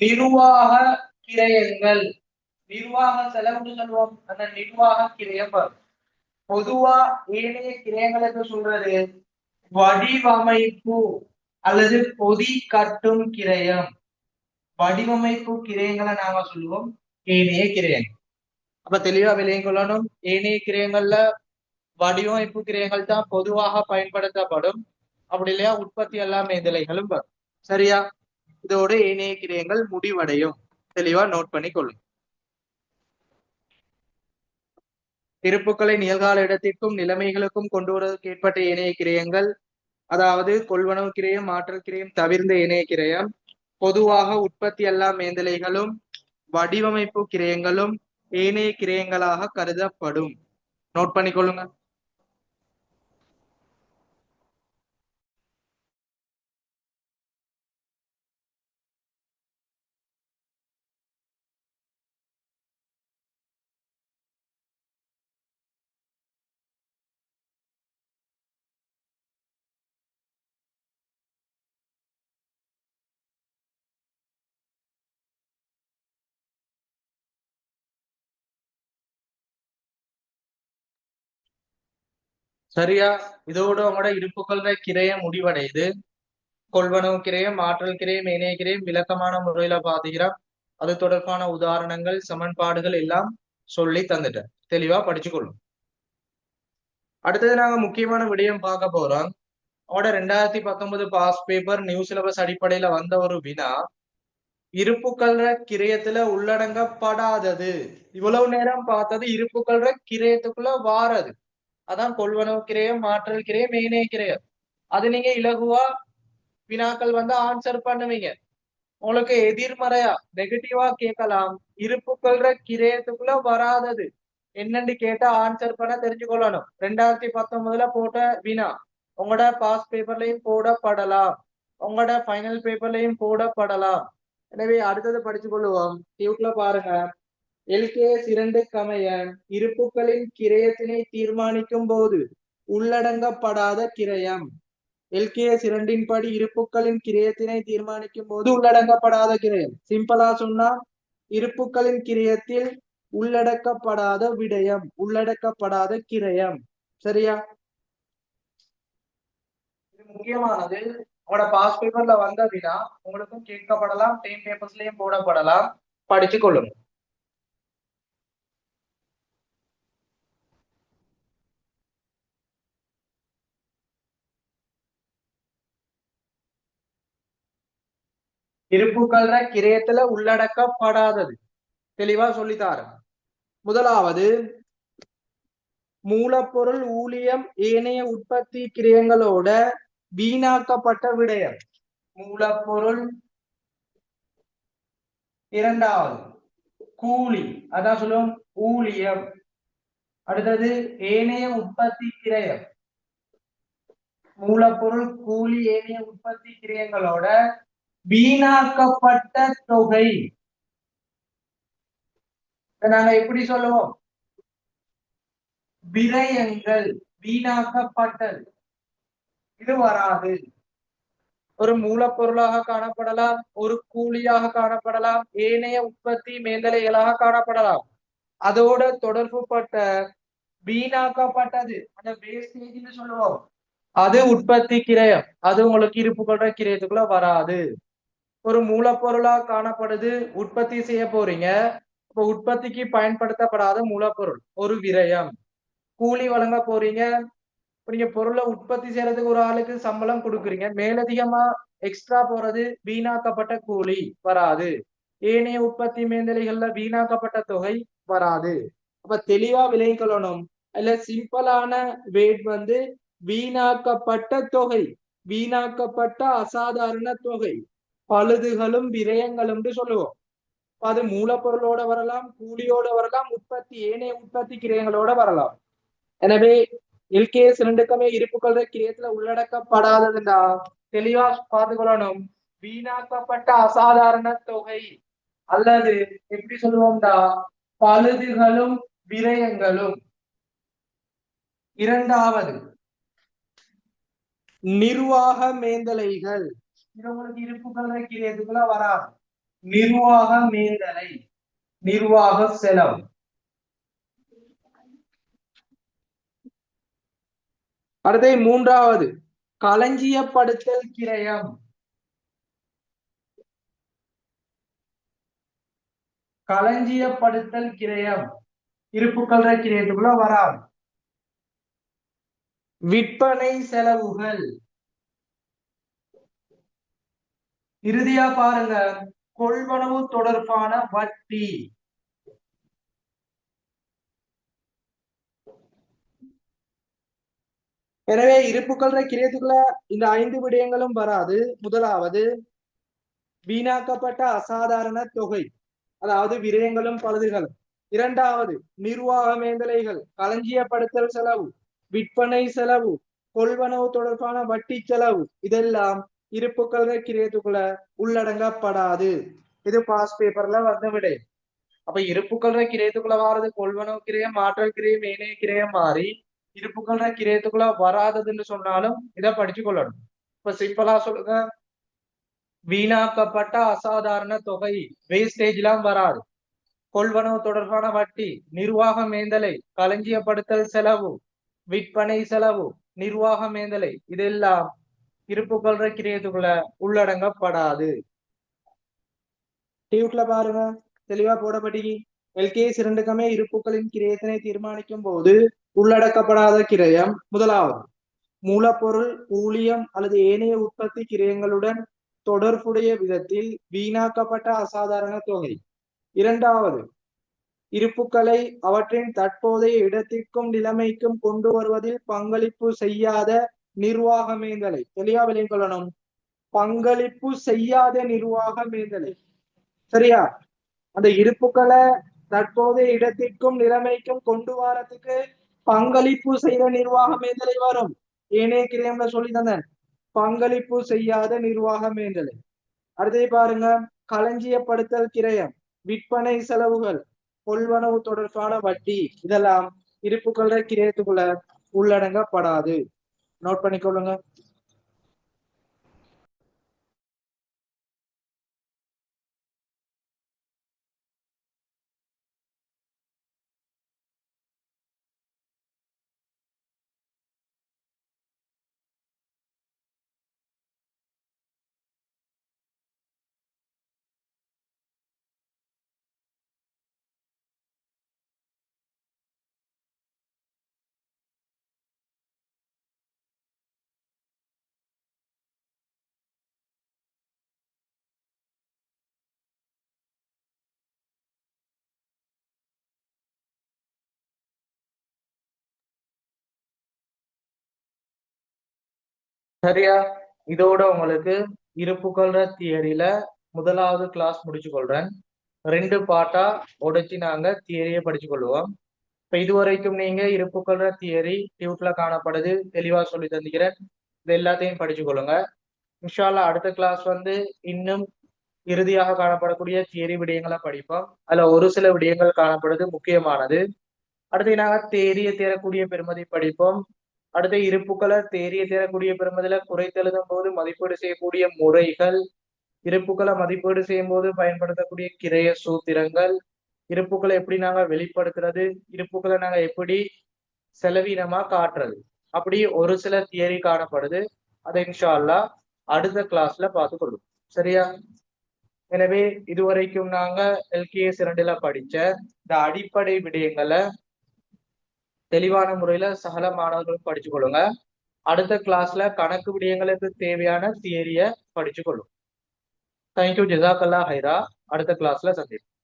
நிர்வாக கிரயங்கள். நிர்வாக செலவுன்னு சொல்லுவோம். அந்த நிர்வாக கிரயம் பொதுவா ஏனைய கிரயங்களுக்கு சொல்றது வடிவமைப்பு அல்லது பொதி கட்டும் கிரயம். வடிவமைப்பு கிரயங்களை நாம சொல்லுவோம் ஏனைய கிரயம். அப்ப தெளிவா விளங்கிக் கொள்ளணும். ஏனைய கிரயங்கள்ல வடிவமைப்பு கிரயங்கள் தான் பொதுவாக பயன்படுத்தப்படும். அப்படி இல்லையா உற்பத்தி எல்லாம் மேந்தலைகளும் வரும். சரியா? இதோட ஏனைய கிரயங்கள் முடிவடையும். தெளிவா நோட் பண்ணி கொள்ளும். இருப்புக்களை நிகழ்கால இடத்திற்கும் நிலைமைகளுக்கும் கொண்டு வருவதற்கு ஏற்பட்ட ஏனைய கிரயங்கள். அதாவது கொள்வனவு கிரயம் மாற்றல் கிரயம் தவிர்ந்த ஏனைய கிரயம். பொதுவாக உற்பத்தி அல்லா மேந்தலைகளும் வடிவமைப்பு கிரயங்களும் ஏனைய கிரயங்களாக கருதப்படும். நோட் பண்ணிக்கொள்ளுங்க. சரியா? இதோட உங்களோட இருப்புக்கள்ற கிரயம் முடிவடையுது. கொள்வனவு கிரயம் மாற்றல் கிரயம் ஏனைய கிரயம் விளக்கமான முறையில பாத்துக்கிறோம். அது தொடர்பான உதாரணங்கள் சமன்பாடுகள் எல்லாம் சொல்லி தந்துட்டேன். தெளிவா படிச்சுக்கொள்ளும். அடுத்தது நாங்க முக்கியமான விடயம் பார்க்க போறோம். அவட 2019 பாஸ் பேப்பர் நியூ சிலபஸ் அடிப்படையில வந்த ஒரு வினா, இருப்புக்கள்ற கிரயத்துல உள்ளடங்கப்படாதது. இவ்வளவு நேரம் பார்த்தது இருப்புக்கள்ற கிரயத்துக்குள்ள வாரது. அதான் கொள்வனவு கிரயம் மாற்றல் கிரயம் ஏனைய கிரயம். அது நீங்க இலகுவா வினாக்கள் வந்து ஆன்சர் பண்ணுவீங்க. உங்களுக்கு எதிர்மறையா நெகட்டிவா கேட்கலாம். இருப்புக்கள்ற கிரயத்துக்குள்ள வராதது என்னன்னு கேட்டா ஆன்சர் பண்ண தெரிஞ்சுக்கொள்ளணும். 2019 போட்ட வினா உங்களோட பாஸ் பேப்பர்லயும் போடப்படலாம், உங்களோட ஃபைனல் பேப்பர்லயும் போடப்படலாம். எனவே அடுத்தது படிச்சு கொள்ளுவோம். டியூட்ல பாருங்க. எல்கேஎஸ் 2 கமைய இருப்புக்களின் கிரயத்தினை தீர்மானிக்கும் போது உள்ளடங்கப்படாத கிரயம். எல்கேஎஸ் 2 படி இருப்புக்களின் கிரயத்தினை தீர்மானிக்கும் போது உள்ளடங்கப்படாத கிரயம். சிம்பிளா சொன்னா இருப்புக்களின் கிரயத்தில் உள்ளடக்கப்படாத விடயம், உள்ளடக்கப்படாத கிரயம். சரியா? இது முக்கியமானது. உங்களோட பாஸ் பேப்பர்ல வந்த வினா உங்களுக்கும் கேட்கப்படலாம், டைம் பேப்பர்ஸ்லயும் போடப்படலாம். படிச்சு கொள்ளுங்க. இருப்புக்கள்ற கிரயத்துல உள்ளடக்கப்படாதது தெளிவா சொல்லித்தாரு. முதலாவது, மூலப்பொருள், ஊழியம், ஏனைய உற்பத்தி கிரயங்களோட வீணாக்கப்பட்ட விடயம். மூலப்பொருள், இரண்டாவது கூலி, அதான் சொல்லுவோம் ஊழியம். அடுத்தது ஏனைய உற்பத்தி கிரயம். மூலப்பொருள், கூலி, ஏனைய உற்பத்தி கிரயங்களோட வீணாக்கப்பட்ட தொகை. நாங்க எப்படி சொல்லுவோம்? விரயங்கள், வீணாக்கப்பட்டது. இது வராது. ஒரு மூலப்பொருளாக காணப்படலாம், ஒரு கூலியாக காணப்படலாம், ஏனைய உற்பத்தி மேந்தலைகளாக காணப்படலாம். அதோட தொடர்பு பட்ட வீணாக்கப்பட்டது, அந்த வேஸ்டேஜ் சொல்லுவோம், அது உற்பத்தி கிரயம். அது உங்களுக்கு இருப்பு கொள்ற கிரயத்துக்குள்ள வராது. ஒரு மூலப்பொருளா காணப்படுது, உற்பத்தி செய்ய போறீங்க. இப்ப உற்பத்திக்கு பயன்படுத்தப்படாத மூலப்பொருள் ஒரு விரயம். கூலி வழங்க போறீங்க, நீங்க பொருளை உற்பத்தி செய்யறதுக்கு ஒரு ஆளுக்கு சம்பளம் கொடுக்குறீங்க, மேலதிகமா எக்ஸ்ட்ரா போறது வீணாக்கப்பட்ட கூலி வராது. ஏனைய உற்பத்தி மேந்தலைகள்ல வீணாக்கப்பட்ட தொகை வராது. அப்ப தெளிவா விளைக்கொள்ளணும். இல்ல சிம்பிளான வேட் வந்து வீணாக்கப்பட்ட தொகை, வீணாக்கப்பட்ட அசாதாரண தொகை, பழுதுகளும் விரயங்களும் சொல்லுவோம். அது மூலப்பொருளோட வரலாம், கூலியோட வரலாம், உற்பத்தி ஏனைய உற்பத்தி கிரயங்களோட வரலாம். எனவே எல்கேஎஸ் ரெண்டுக்குமே இருப்புக்கள் கிரியத்துல உள்ளடக்கப்படாததுண்டா தெளிவா பார்த்துக்கொள்ளணும். வீணாக்கப்பட்ட அசாதாரண தொகை அல்லது எப்படி சொல்லுவோம்டா பழுதுகளும் விரயங்களும். இரண்டாவது, நிர்வாக மேந்தலைகள். இது உங்களுக்கு இருப்புக்கள் கிரியத்துக்குள்ள வராது. நிர்வாக மேந்தலை, நிர்வாக செலவு. அடுத்த மூன்றாவது, களஞ்சியப்படுத்தல் கிரயம். களஞ்சியப்படுத்தல் கிரயம் இருப்புக்கள் கிரயத்துக்குள்ள வராது. விற்பனை செலவுகள். இறுதியா பாருங்க, கொள்வனவு தொடர்பான வட்டி. எனவே இருப்புக்கள் கிரயத்துக்குள்ள இந்த 5 விடயங்களும் வராது. முதலாவது, வீணாக்கப்பட்ட அசாதாரண தொகை, அதாவது விரயங்களும் பழுதுகளும். இரண்டாவது, நிர்வாக மேந்தலைகள், களஞ்சியப்படுத்தல் செலவு, விற்பனை செலவு, கொள்வனவு தொடர்பான வட்டி செலவு, இதெல்லாம் இருப்புக்கள் கிரயத்துக்குள்ள உள்ளடங்கப்படாது. இது பாஸ் பேப்பர்ல வந்த விடை. அப்ப இருப்புக்கள் கிரயத்துக்குள்ள வாரது கொள்வனவு கிரயம், மாற்றல் கிரயம், ஏனைய கிரயம் மாறி இருப்புக்கள் கிரயத்துக்குள்ள வராததுன்னு சொன்னாலும் இதை படிச்சு கொள்ளணும். இப்ப சிம்பிளா சொல்லுங்க, வீணாக்கப்பட்ட அசாதாரண தொகை வேஸ்டேஜ் எல்லாம் வராது. கொள்வனவு தொடர்பான வட்டி, நிர்வாக மேந்தலை, களஞ்சியப்படுத்தல் செலவு, விற்பனை செலவு, நிர்வாக மேந்தலை, இதெல்லாம் இருப்புக்கள் கிரயத்துக்குள்ள உள்ளடங்கப்படாது. டியூட்ல பாருங்க, தெளிவா போடப்பட்டி. எல்கேஎஸ் இரண்டுக்குமே இருப்புக்களின் கிரயத்தினை தீர்மானிக்கும் போது உள்ளடக்கப்படாத கிரயம். முதலாவது, மூலப்பொருள், ஊழியம் அல்லது ஏனைய உற்பத்தி கிரயங்களுடன் தொடர்புடைய விதத்தில் வீணாக்கப்பட்ட அசாதாரண தொகை. இரண்டாவது, இருப்புக்களை அவற்றின் தற்போதைய இடத்திற்கும் நிலைமைக்கும் கொண்டு வருவதில் பங்களிப்பு செய்யாத நிர்வாக மேந்தலை. தெளிவா விளங்கிக் கொள்ளணும், பங்களிப்பு செய்யாத நிர்வாக மேந்தலை. சரியா? அந்த இருப்புக்களை தற்போதைய இடத்திற்கும் நிலைமைக்கும் கொண்டு வரத்துக்கு பங்களிப்பு செய்த நிர்வாக மேந்தலை வரும். ஏனைய கிரயம்ல சொல்லி தந்தேன், பங்களிப்பு செய்யாத நிர்வாக மேந்தலை. அடுத்தது பாருங்க, களஞ்சியப்படுத்தல் கிரயம், விற்பனை செலவுகள், கொள்வனவு தொடர்பான வட்டி, இதெல்லாம் இருப்புக்கள் கிரயத்துக்குள்ள உள்ளடங்கப்படாது. நோட் பண்ணிக்கொள்ளுங்க. சரியா? இதோட உங்களுக்கு இருப்புக்கள்ற தியரியில முதலாவது கிளாஸ் முடிச்சு கொள்றேன். 2 பார்ட்டா உடைச்சு நாங்க தியரியை படிச்சு கொள்வோம். இப்ப இதுவரைக்கும் நீங்க இருப்புக்கள்ற தியரி டியூட்ல காணப்படுது, தெளிவா சொல்லி தந்துக்கிறேன். இது எல்லாத்தையும் படிச்சு கொள்ளுங்க. இன்ஷா அல்லாஹ் அடுத்த கிளாஸ் வந்து இன்னும் இறுதியாக காணப்படக்கூடிய தியரி விடயங்களை படிப்போம். அதுல ஒரு சில விடயங்கள் காணப்படுது முக்கியமானது. அடுத்து நாங்க தேரிய தேரக்கூடிய பெறுமதி படிப்போம். அடுத்து இருப்புக்களை தேரிய தேரக்கூடிய பெறுமதியில குறைத்தெழுதும் போது மதிப்பீடு செய்யக்கூடிய முறைகள், இருப்புக்களை மதிப்பீடு செய்யும் போது பயன்படுத்தக்கூடிய கிரைய சூத்திரங்கள், இருப்புக்களை எப்படி நாங்க வெளிப்படுத்துறது, இருப்புக்களை நாங்க எப்படி செலவீனமா காட்டுறது, அப்படி ஒரு சில தியரி காணப்படுது. அதை இன்ஷா அல்லாஹ் அடுத்த கிளாஸ்ல பார்த்து கொள்ளும். சரியா? எனவே இதுவரைக்கும் நாங்க எல்கேஎஸ் 2ல படிச்ச இந்த அடிப்படை விடயங்களை தெளிவான முறையில சகல மாணவர்களும் படிச்சு கொள்ளுங்க. அடுத்த கிளாஸ்ல கணக்கு விடயங்களுக்கு தேவையான தியரிய படிச்சு கொள்ளும். தேங்க்யூ, ஜிசாக்கல்லா ஹைரா. அடுத்த கிளாஸ்ல சந்திப்போம்.